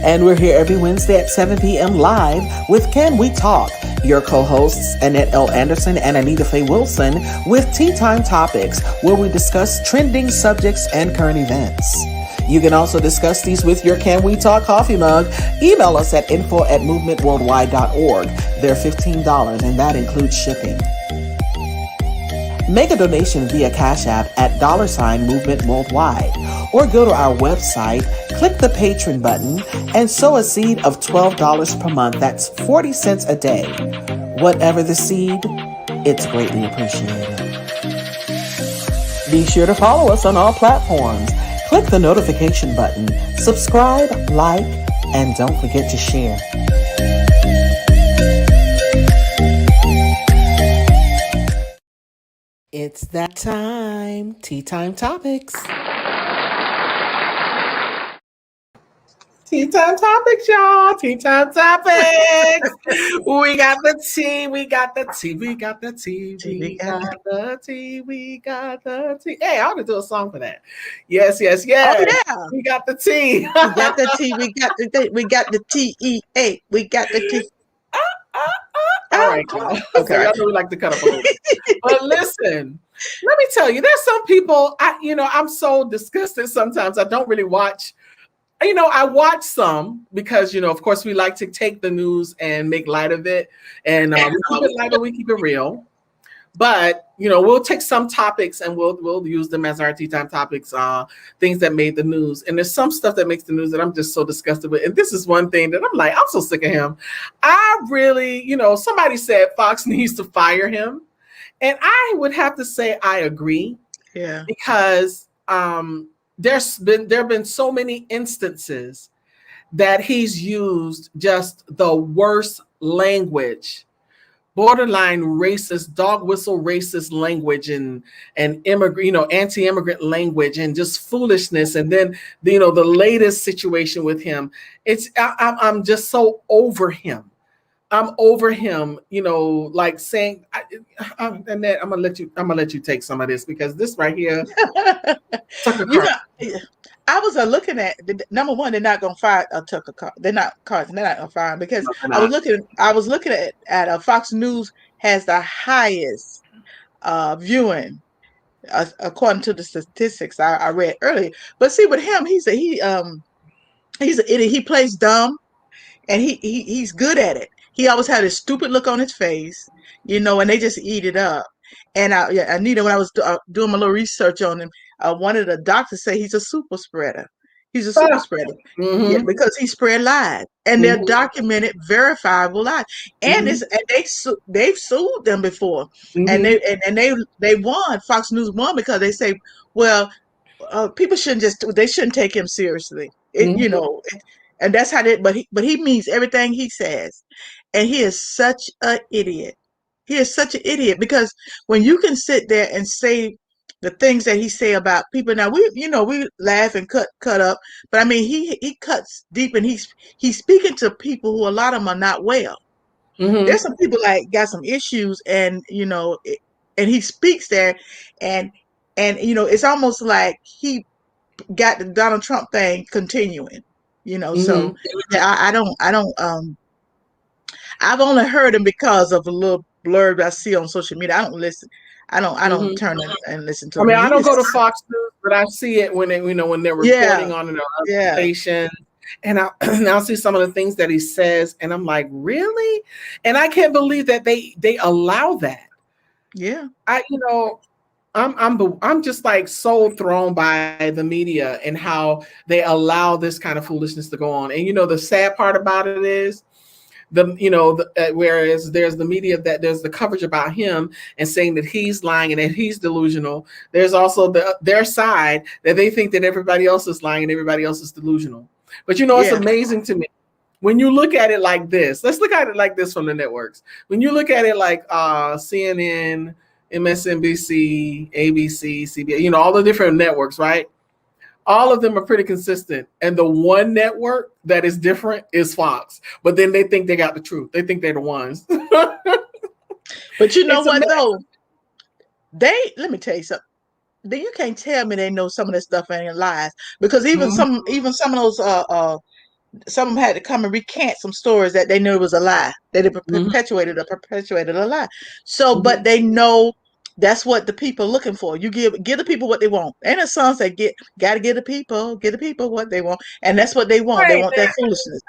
Speaker 3: And we're here every Wednesday at 7 p.m. live with Can We Talk? Your co-hosts, Annette L. Anderson and Anita Faye Wilson, with Tea Time Topics, where we discuss trending subjects and current events. You can also discuss these with your Can We Talk coffee mug. Email us at info@movementworldwide.org. They're $15, and that includes shipping. Make a donation via Cash App at $Movement Worldwide, or go to our website, click the Patreon button, and sow a seed of $12 per month. That's 40 cents a day. Whatever the seed, it's greatly appreciated. Be sure to follow us on all platforms. Click the notification button, subscribe, like, and don't forget to share. It's that time. Tea Time Topics.
Speaker 1: Tea Time Topics, y'all. Tea Time Topics. We got the tea. We got the tea. We got the tea. We got the tea. We got the tea. Hey, I ought to do a song for that. Yes, yes, yes.
Speaker 2: Oh, yeah.
Speaker 1: We got the tea.
Speaker 2: We got the tea. We got the we got the TEA. We got the tea.
Speaker 1: All right, y'all. Okay, I know we like to cut up a little bit. But listen, let me tell you, there's some people, I'm so disgusted sometimes. I don't really watch. I watch some because, of course, we like to take the news and make light of it. And we keep it light and we keep it real. But, we'll take some topics and we'll use them as our Tea Time Topics, things that made the news. And there's some stuff that makes the news that I'm just so disgusted with. And this is one thing that I'm like, I'm so sick of him. I really, somebody said Fox needs to fire him. And I would have to say I agree.
Speaker 2: Yeah.
Speaker 1: Because there have been so many instances that he's used just the worst language, borderline racist, dog whistle racist language, and immigrant, anti-immigrant language, and just foolishness. And then the latest situation with him, I'm just so over him. I'm over him, like saying, Annette, I'm gonna let you take some of this, because this right here.
Speaker 2: I was looking at number one. They're not gonna fire Tucker Carlson. They're not gonna fire him, because I was looking at Fox News has the highest viewing according to the statistics I read earlier. But see, with him, he's an idiot. He plays dumb, and he's good at it. He always had a stupid look on his face, and they just eat it up. And Anita, when I was doing my little research on him, one of the doctors say he's a super spreader. He's a super spreader.
Speaker 1: Mm-hmm.
Speaker 2: Yeah, because he spread lies, and they're documented, verifiable lies. And they've sued them before, and they won. Fox News won because they say, well, people shouldn't take him seriously. And that's how that. But he means everything he says, and he is such an idiot. He is such an idiot because when you can sit there and say the things that he say about people, now we laugh and cut up, but I mean he cuts deep, and he's speaking to people who a lot of them are not well. There's some people like got some issues, and and he speaks there, and it's almost like he got the Donald Trump thing continuing. So yeah, I don't. I've only heard him because of a little blurb I see on social media. I don't listen. I don't turn and listen to
Speaker 1: I
Speaker 2: him.
Speaker 1: mean, I don't go to Fox News, but I see it when when they're reporting on it on other stations. And I'll see some of the things that he says, and I'm like, really? And I can't believe that they allow that.
Speaker 2: Yeah.
Speaker 1: I'm just like so thrown by the media and how they allow this kind of foolishness to go on. And the sad part about it is whereas there's the media that there's the coverage about him and saying that he's lying and that he's delusional. There's also their side that they think that everybody else is lying and everybody else is delusional. But it's amazing to me when you look at it like this. Let's look at it like this from the networks. When you look at it like CNN, MSNBC, ABC, CBS, all the different networks, right? All of them are pretty consistent. And the one network that is different is Fox. But then they think they got the truth. They think they're the ones.
Speaker 2: But you know what, though? Let me tell you something. You can't tell me they know some of this stuff ain't lies. Because even some of those some of them had to come and recant some stories that they knew it was a lie. They perpetuated a lie. So, but they know that's what the people are looking for. You give the people what they want. And the song said, gotta give the people what they want. And that's what they want. Right. They want that foolishness.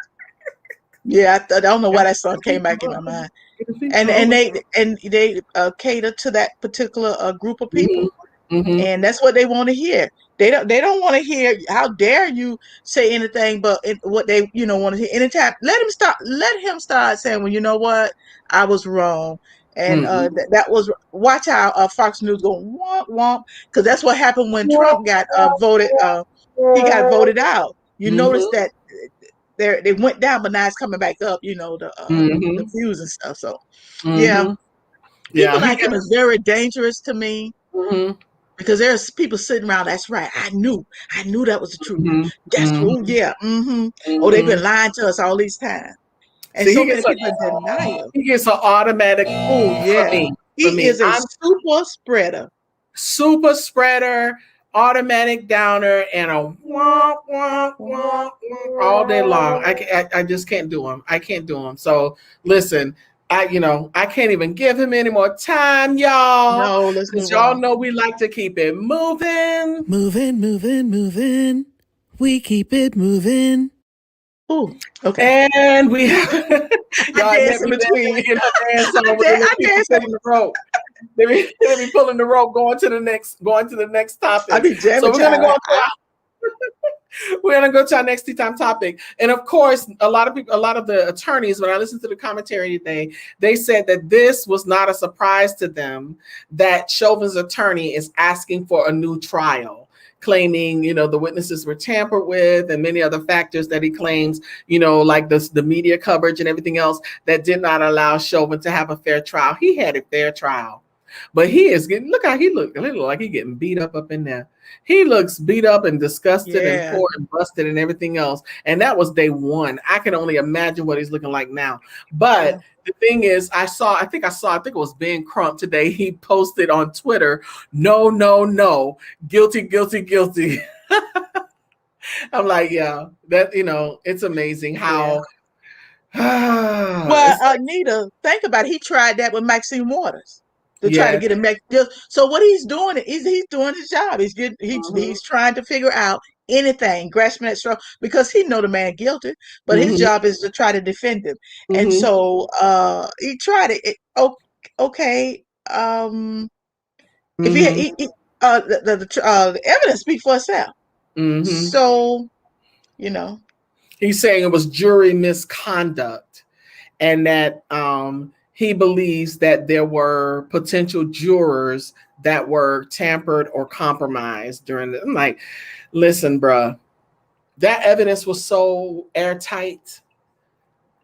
Speaker 2: Yeah, I don't know why that song came back in my mind. And they cater to that particular group of people. And that's what they want to hear. They don't want to hear how dare you say anything but what they want to hear. Anytime, let him start saying, well, you know what, I was wrong. And that was, watch how Fox News go womp womp, because that's what happened when Trump got voted. He got voted out. You notice that they went down, but now it's coming back up. The views and stuff. So people like him is very dangerous to me. Because there's people sitting around. That's right. I knew that was the truth. That's true. Yeah. Oh, they've been lying to us all these times. And so many people in denial.
Speaker 1: He gets an automatic.
Speaker 2: Oh yeah. He is a
Speaker 1: super spreader, automatic downer, and a womp womp womp all day long. I just can't do him. I can't do him. So listen. I can't even give him any more time, y'all.
Speaker 2: No, let's move on.
Speaker 1: Y'all know we like to keep it moving.
Speaker 3: Moving. We keep it moving.
Speaker 2: Oh, okay.
Speaker 1: And we
Speaker 2: I dance in between.
Speaker 1: They be pulling the rope, going to the next topic.
Speaker 2: I be jamming.
Speaker 1: So we're gonna go. We're going to go to our next tea time topic. And of course, a lot of the attorneys, when I listened to the commentary today, they said that this was not a surprise to them that Chauvin's attorney is asking for a new trial, claiming, the witnesses were tampered with and many other factors that he claims, like the media coverage and everything else that did not allow Chauvin to have a fair trial. He had a fair trial. But look how he looked. He looked like he's getting beat up in there. He looks beat up and disgusted and poor and busted and everything else. And that was day one. I can only imagine what he's looking like now. But the thing is, I think it was Ben Crump today. He posted on Twitter, no, guilty. I'm like, that, it's amazing how.
Speaker 2: Well, Anita, think about it. He tried that with Maxine Waters. To try to get him back. So what he's doing is he's doing his job. He's trying to figure out anything, grasping at straw, because he know the man guilty, but his job is to try to defend him. And so he tried it. Okay. If the evidence speaks for itself. So,
Speaker 1: he's saying it was jury misconduct, and that he believes that there were potential jurors that were tampered or compromised during I'm like, listen, bruh, That evidence was so airtight.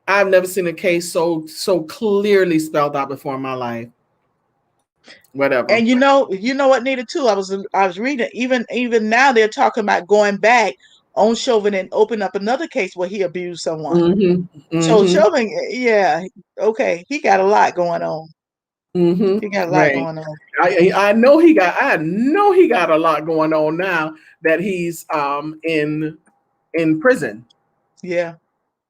Speaker 1: I've never seen a case so clearly spelled out before in my life. Whatever.
Speaker 2: And you know what, Nita, too. I was reading, even now they're talking about going back on Chauvin and open up another case where he abused someone. So Chauvin, yeah, okay, he got a lot going on. He got a lot
Speaker 1: Right.
Speaker 2: going on.
Speaker 1: I know he got a lot going on now that he's in prison.
Speaker 2: Yeah.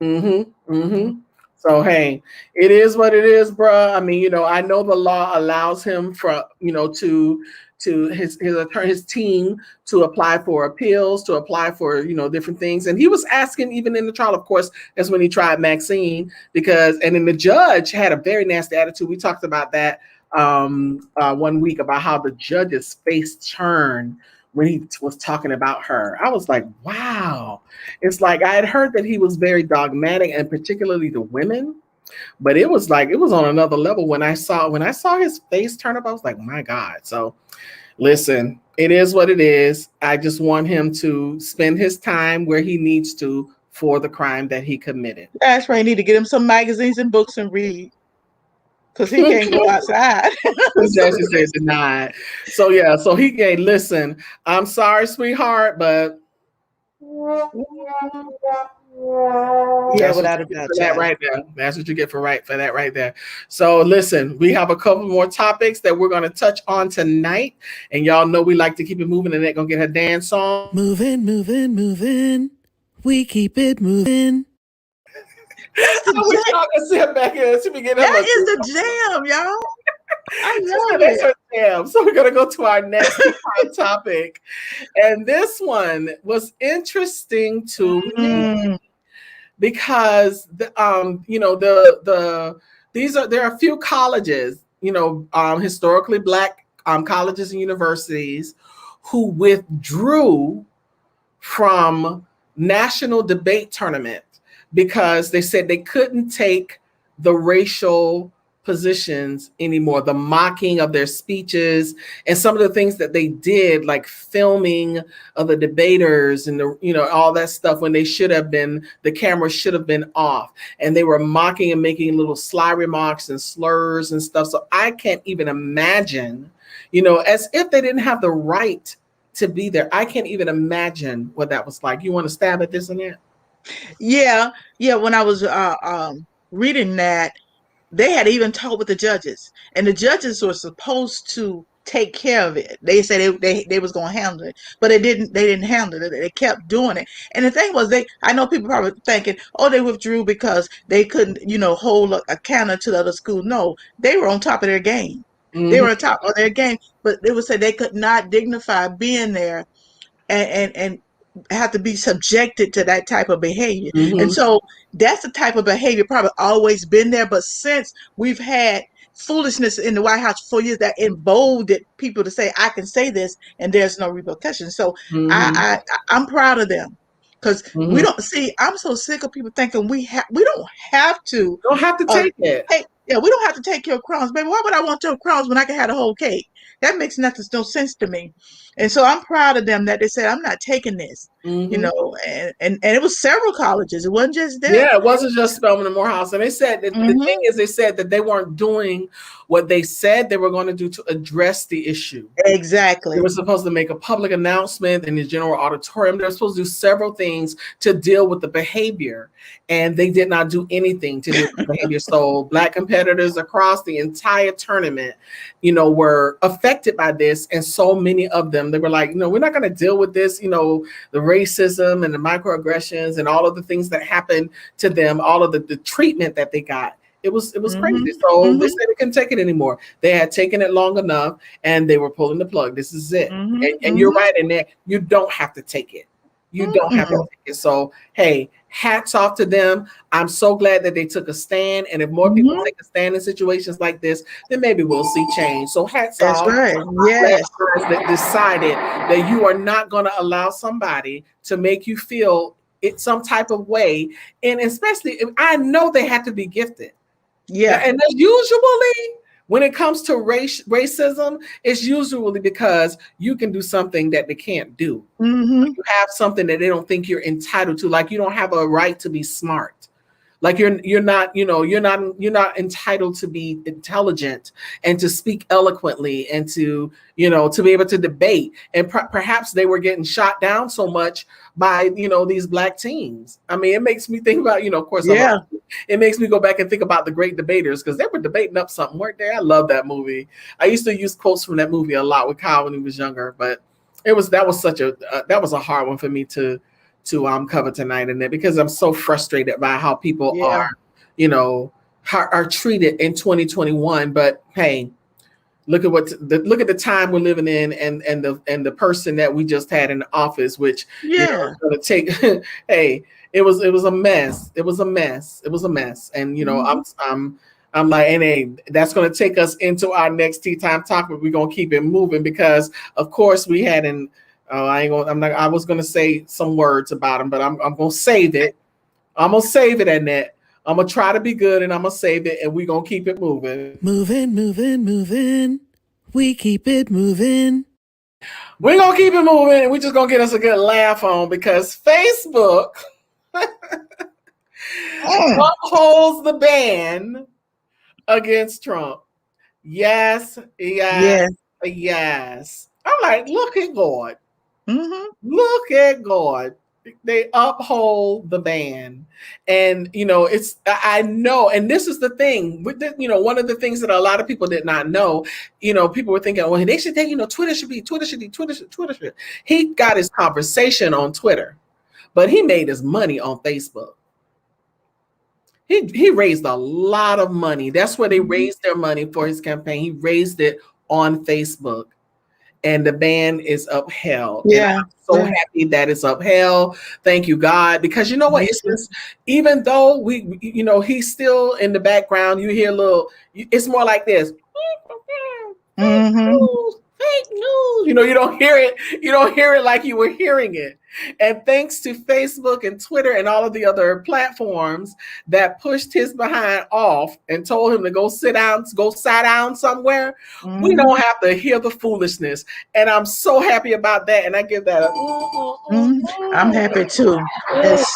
Speaker 1: So hey, it is what it is, bruh. I mean, I know the law allows him for to his team to apply for appeals, to apply for different things, and he was asking even in the trial. Of course, that's when he tried Maxine and then the judge had a very nasty attitude. We talked about that 1 week about how the judge's face turned when he was talking about her. I was like, wow. It's like I had heard that he was very dogmatic, and particularly the women, but it was on another level when I saw his face turn up. I was like, my God. So listen, it is what it is. I just want him to spend his time where he needs to for the crime that he committed.
Speaker 2: That's right. You need to get him some magazines and books and read, because he can't go outside.
Speaker 1: She said denied. So yeah, so he gave. Listen, I'm sorry, sweetheart, but
Speaker 2: yeah, without a doubt,
Speaker 1: that right there. That's what you get for that right there. So listen, we have a couple more topics that we're going to touch on tonight, and y'all know we like to keep it moving. And they're gonna get her dance song.
Speaker 4: Moving, moving, moving. We keep it moving.
Speaker 1: I wish y'all could sit back here and see me get her.
Speaker 2: That is the jam, y'all. I love
Speaker 1: That's
Speaker 2: it.
Speaker 1: her jam. So we're gonna go to our next topic, and this one was interesting to me because there are a few colleges, historically Black colleges and universities who withdrew from national debate tournament because they said they couldn't take the racial positions anymore, the mocking of their speeches and some of the things that they did, like filming of the debaters and all that stuff when they should have been, the camera should have been off, and they were mocking and making little sly remarks and slurs and stuff. So I can't even imagine, as if they didn't have the right to be there. I can't even imagine what that was like. You want to stab at this and that?
Speaker 2: Yeah. When I was reading that, they had even talked with the judges, and the judges were supposed to take care of it. They said they was going to handle it, but they didn't handle it. They kept doing it. And the thing was, I know people probably thinking, oh, they withdrew because they couldn't, hold a counter to the other school. No, they were on top of their game. They were on top of their game, but they would say they could not dignify being there and have to be subjected to that type of behavior. And so that's the type of behavior probably always been there. But since we've had foolishness in the White House for years, that emboldened people to say, I can say this and there's no repercussions. So I'm proud of them, because we don't see, I'm so sick of people thinking we don't have to.
Speaker 1: Don't have to take it.
Speaker 2: Hey, yeah, we don't have to take your crumbs, baby. Why would I want your crumbs when I can have the whole cake? That makes no sense to me. And so I'm proud of them that they said, I'm not taking this, and it was several colleges. It wasn't just them.
Speaker 1: Yeah, it wasn't just Spelman and Morehouse. And they said that the thing is, they said that they weren't doing what they said they were going to do to address the issue.
Speaker 2: Exactly.
Speaker 1: They were supposed to make a public announcement in the general auditorium. They were supposed to do several things to deal with the behavior, and they did not do anything to deal with the behavior. So Black competitors across the entire tournament, were affected by this, and so many of them, they were like, we're not going to deal with this, the racism and the microaggressions and all of the things that happened to them, all of the treatment that they got. It was crazy. So they said they couldn't take it anymore. They had taken it long enough, and they were pulling the plug. This is it. And you're right in that. You don't have to take it. You don't have to take it. So, hey, hats off to them. I'm so glad that they took a stand. And if more people take a stand in situations like this, then maybe we'll see change. So hats off.
Speaker 2: That's right. Yes.
Speaker 1: That decided that you are not going to allow somebody to make you feel it some type of way. And especially, I know they have to be gifted.
Speaker 2: Yeah.
Speaker 1: And usually When it comes to racism, it's usually because you can do something that they can't do.
Speaker 2: Mm-hmm.
Speaker 1: You have something that they don't think you're entitled to, like you don't have a right to be smart. Like you're not entitled to be intelligent and to speak eloquently and to to be able to debate. And perhaps they were getting shot down so much by these black teens. I mean, it makes me think about of course,
Speaker 2: Yeah.
Speaker 1: it makes me go back and think about the Great Debaters, because they were debating up something, weren't they? I love that movie. I used to use quotes from that movie a lot with Kyle when he was younger, but that was a hard one for me to cover tonight, and because I'm so frustrated by how people are treated in 2021. But hey, look at the time we're living in, and the person that we just had in the office, which is going to take. Hey, it was a mess. It was a mess. And I'm like, and hey, that's going to take us into our next tea time topic. We're going to keep it moving because, of course, we had an. I was gonna say some words about him, but I'm gonna save it. I'm gonna save it, Annette. I'm gonna try to be good, and I'm gonna save it, and we're gonna keep it moving.
Speaker 4: Moving. We keep it moving.
Speaker 1: We're gonna keep it moving, and we're just gonna get us a good laugh on, because Facebook upholds the ban against Trump. Yes. I'm like, look at God.
Speaker 2: Mm-hmm.
Speaker 1: Look at God. They uphold the ban. And I know, and this is the thing with one of the things that a lot of people did not know. People were thinking, well, they should take, Twitter should. He got his conversation on Twitter, but he made his money on Facebook. He raised a lot of money. That's where they raised their money for his campaign. He raised it on Facebook. And the ban is upheld.
Speaker 2: Yeah.
Speaker 1: And I'm so happy that it's upheld. Thank you, God. Because you know what? It's just, even though he's still in the background, you hear it's more like this. Fake news. You don't hear it. You don't hear it like you were hearing it. And thanks to Facebook and Twitter and all of the other platforms that pushed his behind off and told him to go sit down somewhere, we don't have to hear the foolishness. And I'm so happy about that. And I give that
Speaker 2: I'm happy too. It's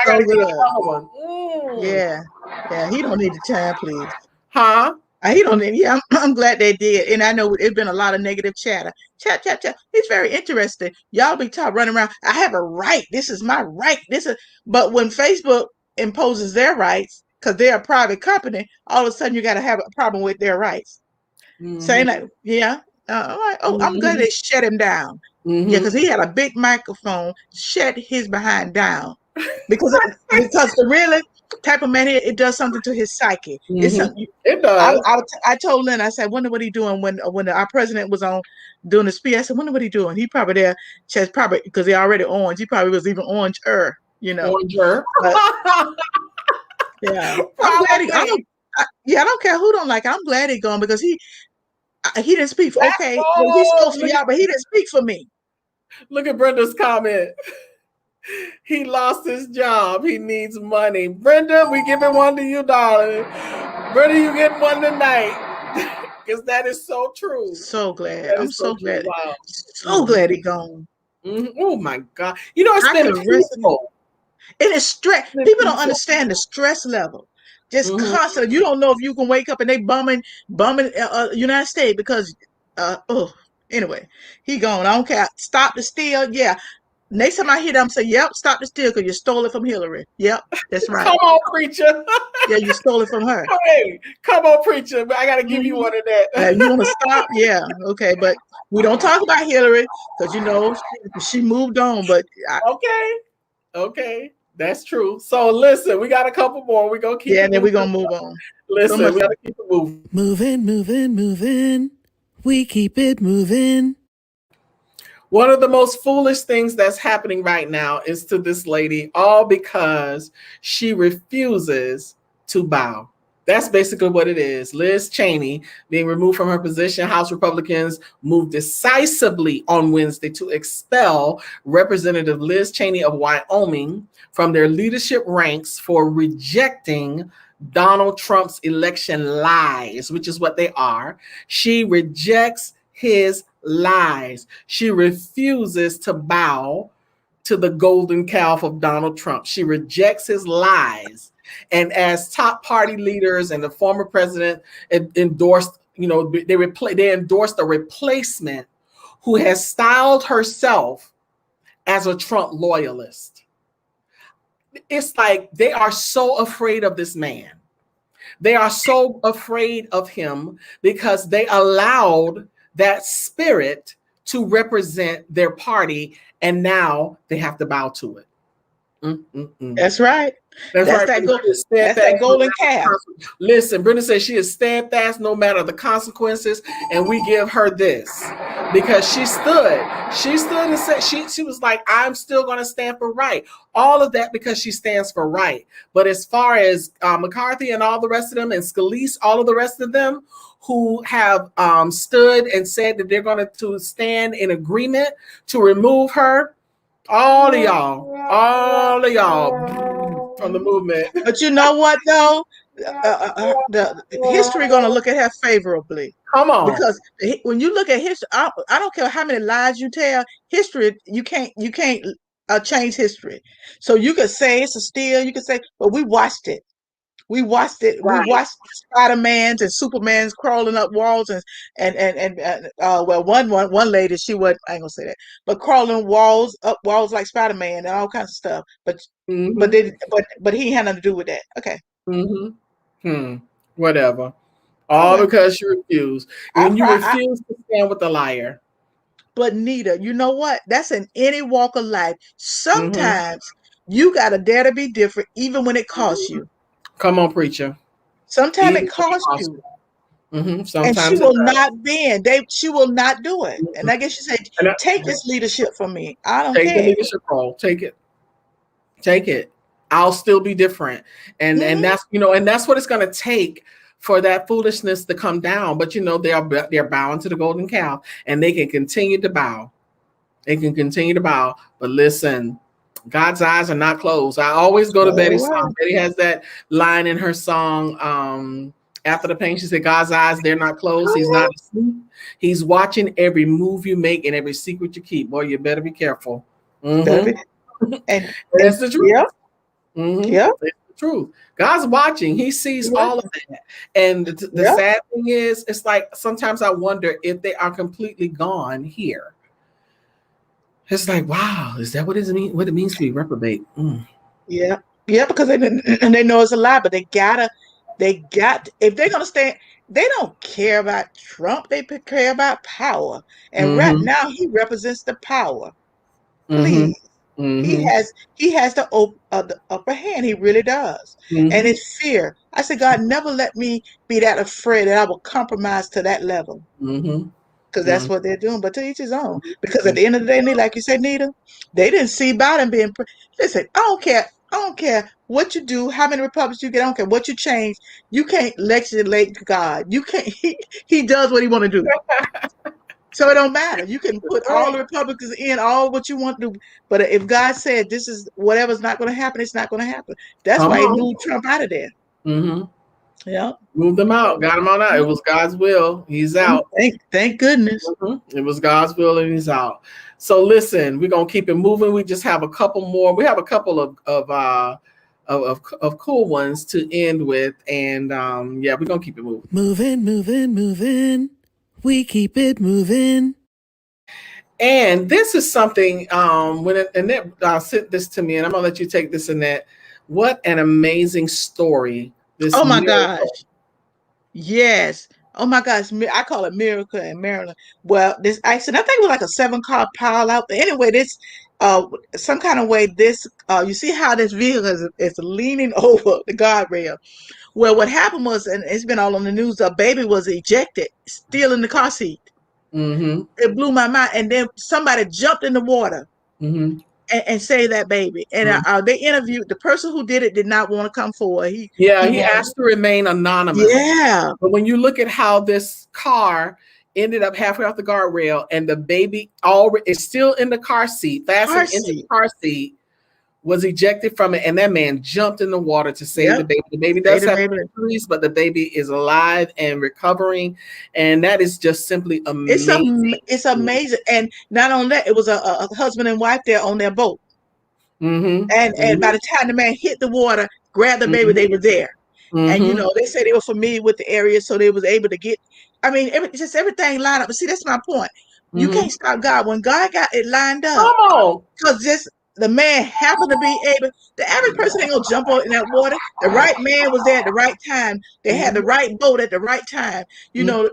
Speaker 2: so good. Yeah. He don't need the time, please.
Speaker 1: Huh?
Speaker 2: He don't need. Yeah, I'm glad they did, and I know it's been a lot of negative chatter. Chat. It's very interesting. Y'all be running around. I have a right. This is my right. But when Facebook imposes their rights, because they're a private company, all of a sudden you got to have a problem with their rights. Saying that, all right. Oh, I'm glad they shut him down. Yeah, because he had a big microphone. Shut his behind down, because the really type of man, it does something to his psyche.
Speaker 1: It does.
Speaker 2: I told Lynn, I said, wonder what he doing when our president was on doing the speech. I said, wonder what he doing. He probably there, probably because he already orange. He probably was even oranger,
Speaker 1: Oranger.
Speaker 2: Yeah, I'm glad I don't care who don't like it. I'm glad he gone, because he didn't speak for. Okay, he spoke for y'all, but he didn't speak for me.
Speaker 1: Look at Brenda's comment. He lost his job. He needs money. Brenda, we giving one to you, darling. Brenda, you getting one tonight. Because that is so true.
Speaker 2: So glad. I'm so glad.
Speaker 1: Wow.
Speaker 2: So glad he gone.
Speaker 1: Oh my God. It's been peaceful.
Speaker 2: It is stress. People don't understand the stress level. Just constant. You don't know if you can wake up and they bombing United States because anyway, he gone. I don't care. Stop the steal. Yeah. Next time I hear them say, yep, stop the steal because you stole it from Hillary. Yep, that's right.
Speaker 1: Come on, preacher.
Speaker 2: Yeah, you stole it from her.
Speaker 1: Hey, come on, preacher. I got to give you one of that.
Speaker 2: You want to stop? Yeah, okay. But we don't talk about Hillary because, she moved on. But
Speaker 1: Okay. That's true. So listen, we got a couple more. We're going to keep
Speaker 2: and then we're going to move on.
Speaker 1: Listen, we got to keep it moving.
Speaker 4: Moving. We keep it moving.
Speaker 1: One of the most foolish things that's happening right now is to this lady, all because she refuses to bow. That's basically what it is. Liz Cheney being removed from her position. House Republicans moved decisively on Wednesday to expel Representative Liz Cheney of Wyoming from their leadership ranks for rejecting Donald Trump's election lies, which is what they are. She rejects his lies. She refuses to bow to the golden calf of Donald Trump. She rejects his lies. And as top party leaders and the former president endorsed, they endorsed a replacement who has styled herself as a Trump loyalist. It's like they are so afraid of this man. They are so afraid of him because they allowed that spirit to represent their party, and now they have to bow to it.
Speaker 2: That's right. That's
Speaker 1: right.
Speaker 2: that golden calf.
Speaker 1: Listen, Brenda says she is steadfast no matter the consequences, and we give her this because she stood and said she was like, I'm still going to stand for right. All of that because she stands for right. But as far as McCarthy and all the rest of them, and Scalise, all of the rest of them who have stood and said that they're going to stand in agreement to remove her, all of y'all from the movement.
Speaker 2: But you know what, though? The history going to look at her favorably.
Speaker 1: Come on.
Speaker 2: Because when you look at history, I don't care how many lies you tell, history, you can't change history. So you could say it's a steal, you could say, but we watched it. We watched it. Right. We watched Spider-Mans and Supermans crawling up walls and well, one lady, she was, I ain't gonna say that, but crawling up walls like Spider-Man and all kinds of stuff. But but he had nothing to do with that. Okay.
Speaker 1: Whatever. All because you refuse. And you refuse to stand with the liar.
Speaker 2: But Nita, you know what? That's in any walk of life. Sometimes you gotta dare to be different, even when it costs you.
Speaker 1: Come on, preacher.
Speaker 2: Sometimes it costs you.
Speaker 1: Sometimes
Speaker 2: and she will not bend. She will not do it. And I guess she said, take this leadership from me. I don't care.
Speaker 1: Take the leadership role. Take it. I'll still be different. And that's, and that's what it's going to take for that foolishness to come down. But they're bowing to the golden calf, and they can continue to bow. But listen, God's eyes are not closed. I always go to Betty's song. Betty has that line in her song, after the pain. She said, God's eyes, they're not closed. He's not asleep. He's watching every move you make and every secret you keep. Boy, you better be careful. And that's the truth.
Speaker 2: Yeah.
Speaker 1: It's the truth. God's watching. He sees all of that. And the sad thing is, it's like sometimes I wonder if they are completely gone here. It's like, wow, is that what it means to be reprobate?
Speaker 2: Yeah, because they know it's a lie, but they got if they're gonna stand, they don't care about Trump. They care about power, and right now he represents the power. Please, he has the upper hand. He really does, and it's fear. I said, God, never let me be that afraid that I will compromise to that level. Because that's what they're doing, but to each his own. Because at the end of the day, like you said, Nita, they didn't see Biden being. Listen, I don't care what you do, how many Republicans you get. I don't care what you change. You can't legislate God. You can't. He does what he want to do. So it don't matter. You can put all the Republicans in, all what you want to do. But if God said this is whatever's not going to happen, it's not going to happen. That's why he moved Trump out of there. Yeah,
Speaker 1: moved them out, got him on out. It was God's will. He's out.
Speaker 2: Thank goodness.
Speaker 1: It was God's will, and he's out. So listen, we're gonna keep it moving. We just have a couple more. We have a couple of cool ones to end with, and we're gonna keep it moving.
Speaker 4: Moving. We keep it moving.
Speaker 1: And this is something. When Annette sent this to me, and I'm gonna let you take this, Annette. What an amazing story!
Speaker 2: Oh my gosh. Yes. Oh my gosh. I call it Miracle in Maryland. Well, this accident, I think it was like a 7-car pile out. But anyway, this some kind of way this you see how this vehicle is leaning over the guardrail. Well, what happened was, and it's been all on the news, a baby was ejected, still in the car seat. It blew my mind. And then somebody jumped in the water. And saved that baby. And they interviewed the person who did it. Did not want to come forward. He
Speaker 1: asked to remain anonymous.
Speaker 2: Yeah,
Speaker 1: but when you look at how this car ended up halfway off the guardrail, and the baby is still in the car seat, fastened into the car seat, was ejected from it, and that man jumped in the water to save the baby. The baby does have injuries, but the baby is alive and recovering, and that is just simply amazing.
Speaker 2: It's amazing, and not only that, it was a husband and wife there on their boat. And by the time the man hit the water, grabbed the baby, they were there. And they say they were familiar with the area, so they was able to get. I mean, everything lined up. But see, that's my point. You can't stop God when God got it lined up.
Speaker 1: Come on,
Speaker 2: because just the man happened to be able. The average person ain't gonna jump in that water. The right man was there at the right time. They had the right boat at the right time.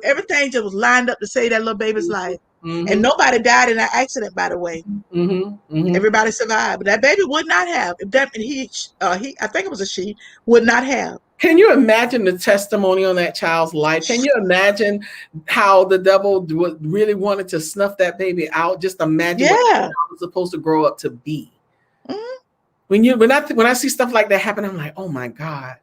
Speaker 2: Everything just was lined up to save that little baby's life. And nobody died in that accident, by the way. Everybody survived, but that baby would not have. If that I think it was a she, would not have.
Speaker 1: Can you imagine the testimony on that child's life? Can you imagine how the devil really wanted to snuff that baby out? Just imagine what the child was supposed to grow up to be. When I see stuff like that happen, I'm like, oh my God,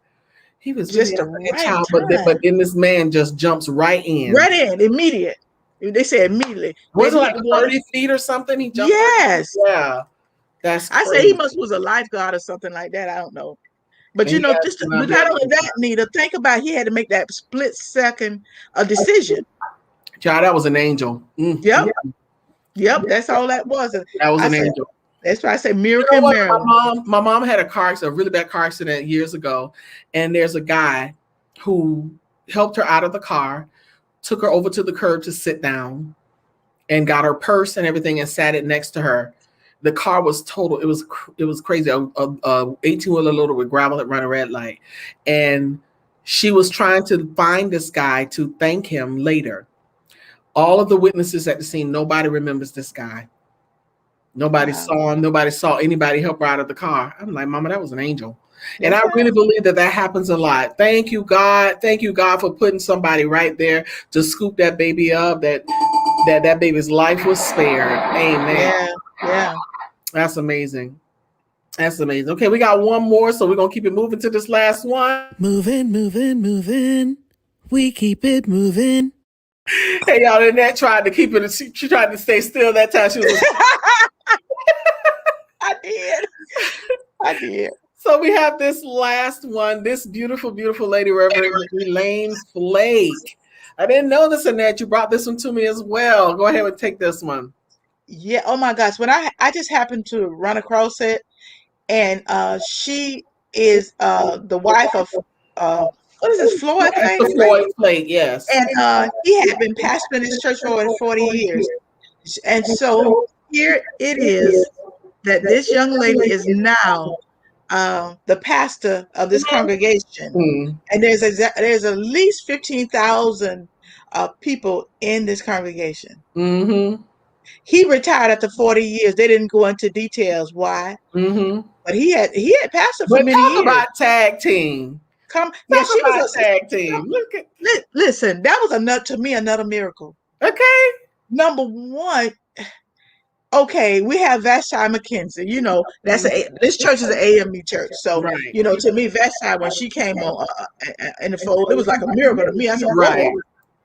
Speaker 1: he was just a child, but then this man just jumps right in,
Speaker 2: immediate. They said immediately.
Speaker 1: Was it like 30 feet or something? He jumped.
Speaker 2: Yes.
Speaker 1: Yeah. That's crazy.
Speaker 2: I say he was a lifeguard or something like that. I don't know. But just not only that, Nita, think about he had to make that split second decision.
Speaker 1: Child, that was an angel.
Speaker 2: Yep. That's all that was.
Speaker 1: That was an angel.
Speaker 2: That's why I say miracle in Maryland.
Speaker 1: My mom had a really bad car accident years ago, and there's a guy who helped her out of the car, took her over to the curb to sit down, and got her purse and everything and sat it next to her. The car was total. It was crazy. A 18-wheeler loader with gravel that ran a red light, and she was trying to find this guy to thank him later. All of the witnesses at the scene, nobody remembers this guy. Nobody saw him. Nobody saw anybody help her out of the car. I'm like, Mama, that was an angel. And I really believe that happens a lot. Thank you, God. Thank you, God, for putting somebody right there to scoop that baby up. That baby's life was spared. Amen.
Speaker 2: Yeah.
Speaker 1: That's amazing. That's amazing. Okay, we got one more, so we're gonna keep it moving to this last one.
Speaker 4: Moving. We keep it moving.
Speaker 1: Hey, y'all, Annette tried to keep it. She tried to stay still that time. She was.
Speaker 2: I did.
Speaker 1: So we have this last one. This beautiful, beautiful lady, Reverend Elaine Flake. I didn't know this, Annette. You brought this one to me as well. Go ahead and take this one.
Speaker 2: Yeah. Oh my gosh. When I just happened to run across it, and she is the wife of what is this, Floyd Flake?
Speaker 1: Floyd Flake, yes.
Speaker 2: And he had been pastoring this church for over 40 years. And so here it is that this young lady is now the pastor of this congregation. And there's at least 15,000 people in this congregation. He retired after 40 years. They didn't go into details why. But he had pastored for many years.
Speaker 1: About tag team.
Speaker 2: She was
Speaker 1: a tag team.
Speaker 2: Listen, that was another miracle.
Speaker 1: Okay.
Speaker 2: Number one, okay, we have Vashti McKenzie. That's this church is an AME church. So, to me, Vashti, when she came on in the fold, it was like a miracle to me. I said, right.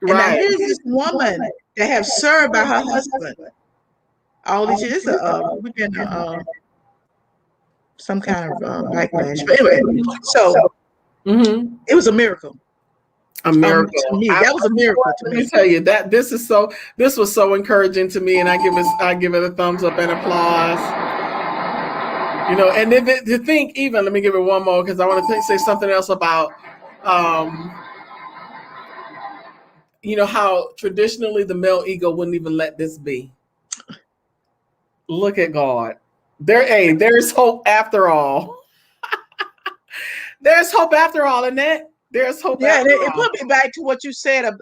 Speaker 2: And now here's this woman that have served by her husband. All these years, we've been some kind of backlash. But anyway, so it was a miracle.
Speaker 1: A miracle
Speaker 2: to me. That was a miracle to me.
Speaker 1: Let me tell you that this was so encouraging to me, and I give it a thumbs up and applause. And then to think, even let me give it one more because I want to say something else about how traditionally the male ego wouldn't even let this be. Look at God. There's hope after all. There's hope after all, Annette. There's hope.
Speaker 2: Yeah, it put me back to what you said.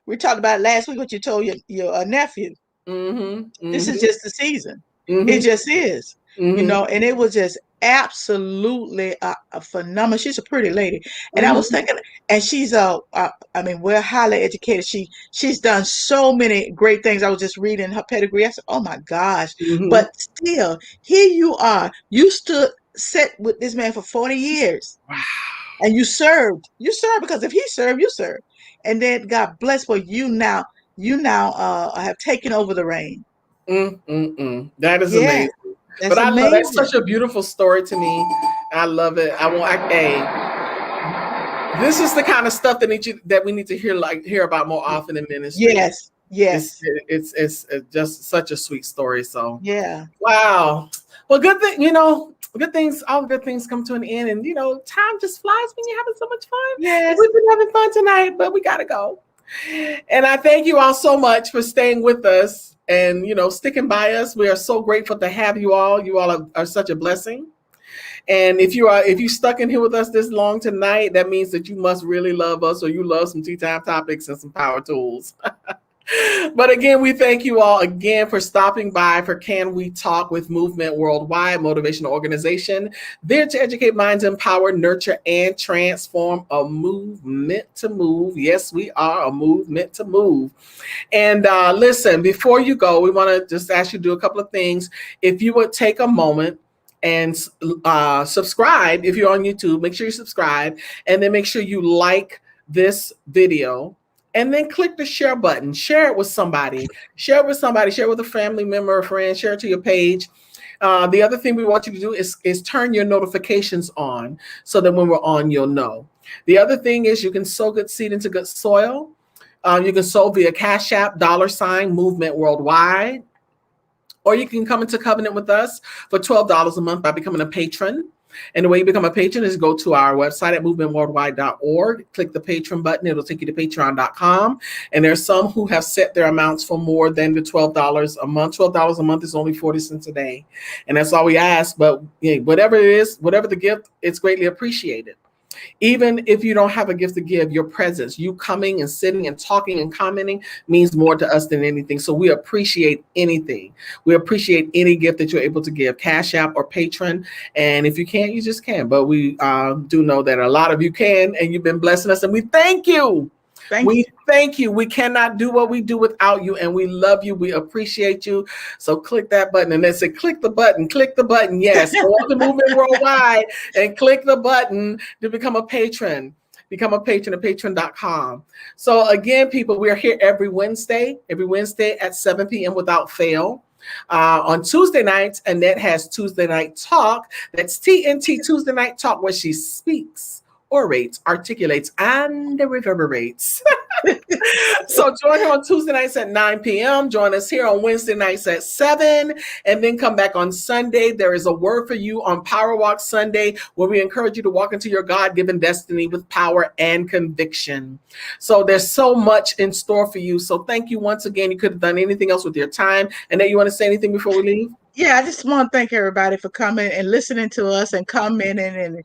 Speaker 2: We talked about last week. What you told your nephew. This is just the season. It just is. And it was just absolutely a phenomenal. She's a pretty lady, and I was thinking, and she's we're highly educated. She's done so many great things. I was just reading her pedigree. I said, oh my gosh! But still, here you are. You sat with this man for 40 years.
Speaker 1: Wow. And
Speaker 2: you served because if he served, you served. And then God bless for you now have taken over the reign.
Speaker 1: That is amazing.
Speaker 2: That's
Speaker 1: But I love that's
Speaker 2: amazing.
Speaker 1: such a beautiful story to me. I love it. This is the kind of stuff that we need to hear about more often in ministry.
Speaker 2: Yes, yes,
Speaker 1: It's just such a sweet story. So
Speaker 2: yeah,
Speaker 1: wow. Well, good things, all good things come to an end. And, time just flies when you're having so much fun.
Speaker 2: yes.
Speaker 1: We've been having fun tonight, but we got to go. And I thank you all so much for staying with us and, sticking by us. We are so grateful to have you all. You all are such a blessing. And if you stuck in here with us this long tonight, that means that you must really love us, or you love some tea time topics and some power tools. But again, we thank you all again for stopping by for Can We Talk with Movement Worldwide, motivational organization there to educate minds, empower, nurture, and transform. A movement to move. Yes, we are a movement to move. And listen, before you go, we want to just ask you to do a couple of things. If you would take a moment and subscribe. If you're on YouTube, make sure you subscribe, and then make sure you like this video. And then click the share button. Share it with somebody. Share it with a family member or friend. Share it to your page. The other thing we want you to do is turn your notifications on so that when we're on, you'll know. The other thing is you can sow good seed into good soil. You can sow via Cash App, $Movement Worldwide. Or you can come into covenant with us for $12 a month by becoming a patron. And the way you become a patron is go to our website at movementworldwide.org, click the patron button. It'll take you to patreon.com. And there's some who have set their amounts for more than the $12 a month. $12 a month is only 40 cents a day. And that's all we ask. But whatever it is, whatever the gift, it's greatly appreciated. Even if you don't have a gift to give, your presence, you coming and sitting and talking and commenting means more to us than anything. So we appreciate anything. We appreciate any gift that you're able to give, Cash App or Patron. And if you can't, you just can't. But we do know that a lot of you can, and you've been blessing us, and we thank you. Thank you. We cannot do what we do without you, and we love you. We appreciate you. So click that button, and then say, click the button. Yes, go on to Movement Worldwide and click the button to become a patron. Become a patron at patreon.com. So again, people, we are here every Wednesday at 7 p.m. without fail. On Tuesday nights, Annette has Tuesday Night Talk. That's TNT Tuesday Night Talk, where she speaks, orates, articulates, and reverberates. So join her on Tuesday nights at 9 p.m. Join us here on Wednesday nights at 7, and then come back on Sunday. There is a word for you on Power Walk Sunday, where we encourage you to walk into your God-given destiny with power and conviction. So there's so much in store for you. So thank you once again. You could have done anything else with your time. And then you want to say anything before we leave?
Speaker 2: Yeah, I just want to thank everybody for coming and listening to us and commenting, and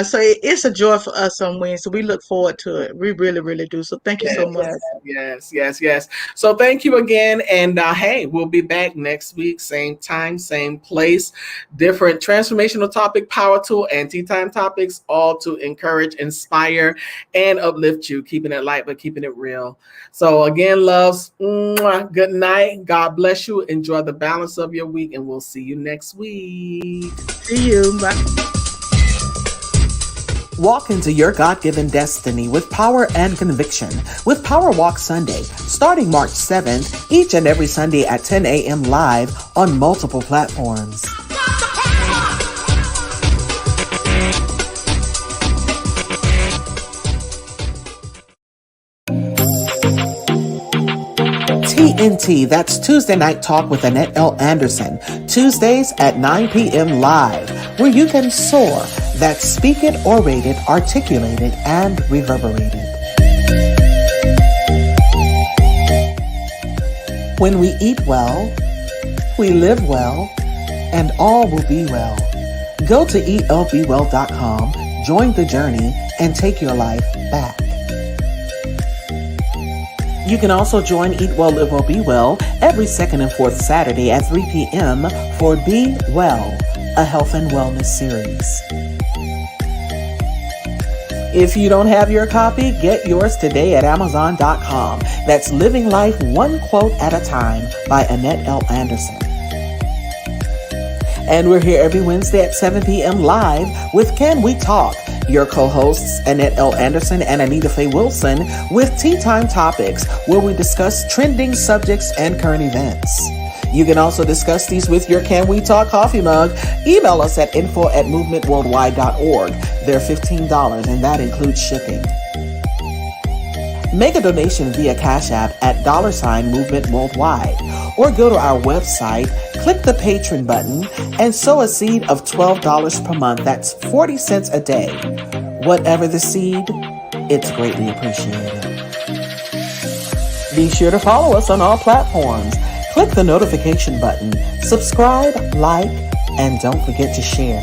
Speaker 2: so it's a joy for us on Wednesday. We look forward to it. We really, really do. So thank you so much.
Speaker 1: Yes. So thank you again, and hey, we'll be back next week, same time, same place, different transformational topic, power tool, and tea time topics, all to encourage, inspire, and uplift you, keeping it light but keeping it real. So again, loves, good night. God bless you. Enjoy the balance of your week, and we'll see you next week.
Speaker 2: See you. Bye.
Speaker 3: Walk into your God-given destiny with power and conviction with Power Walk Sunday, starting March 7th, each and every Sunday at 10 a.m. live on multiple platforms. TNT, that's Tuesday Night Talk with Annette L. Anderson, Tuesdays at 9 p.m. live, where you can soar. That's speak it, orated, articulated, and reverberated. When we eat well, we live well, and all will be well. Go to elbewell.com, join the journey, and take your life back. You can also join Eat Well, Live Well, Be Well every second and fourth Saturday at 3 p.m. for Be Well, a health and wellness series. If you don't have your copy, get yours today at Amazon.com. That's Living Life One Quote at a Time by Annette L. Anderson. And we're here every Wednesday at 7 p.m. live with Can We Talk? Your co-hosts, Annette L. Anderson and Anita Faye Wilson, with Tea Time Topics, where we discuss trending subjects and current events. You can also discuss these with your Can We Talk coffee mug. Email us at info@movementworldwide.org. They're $15 and that includes shipping. Make a donation via Cash App at $Movement Worldwide, or go to our website, click the Patreon button, and sow a seed of $12 per month. That's 40 cents a day. Whatever the seed, it's greatly appreciated. Be sure to follow us on all platforms. Click the notification button, subscribe, like, and don't forget to share.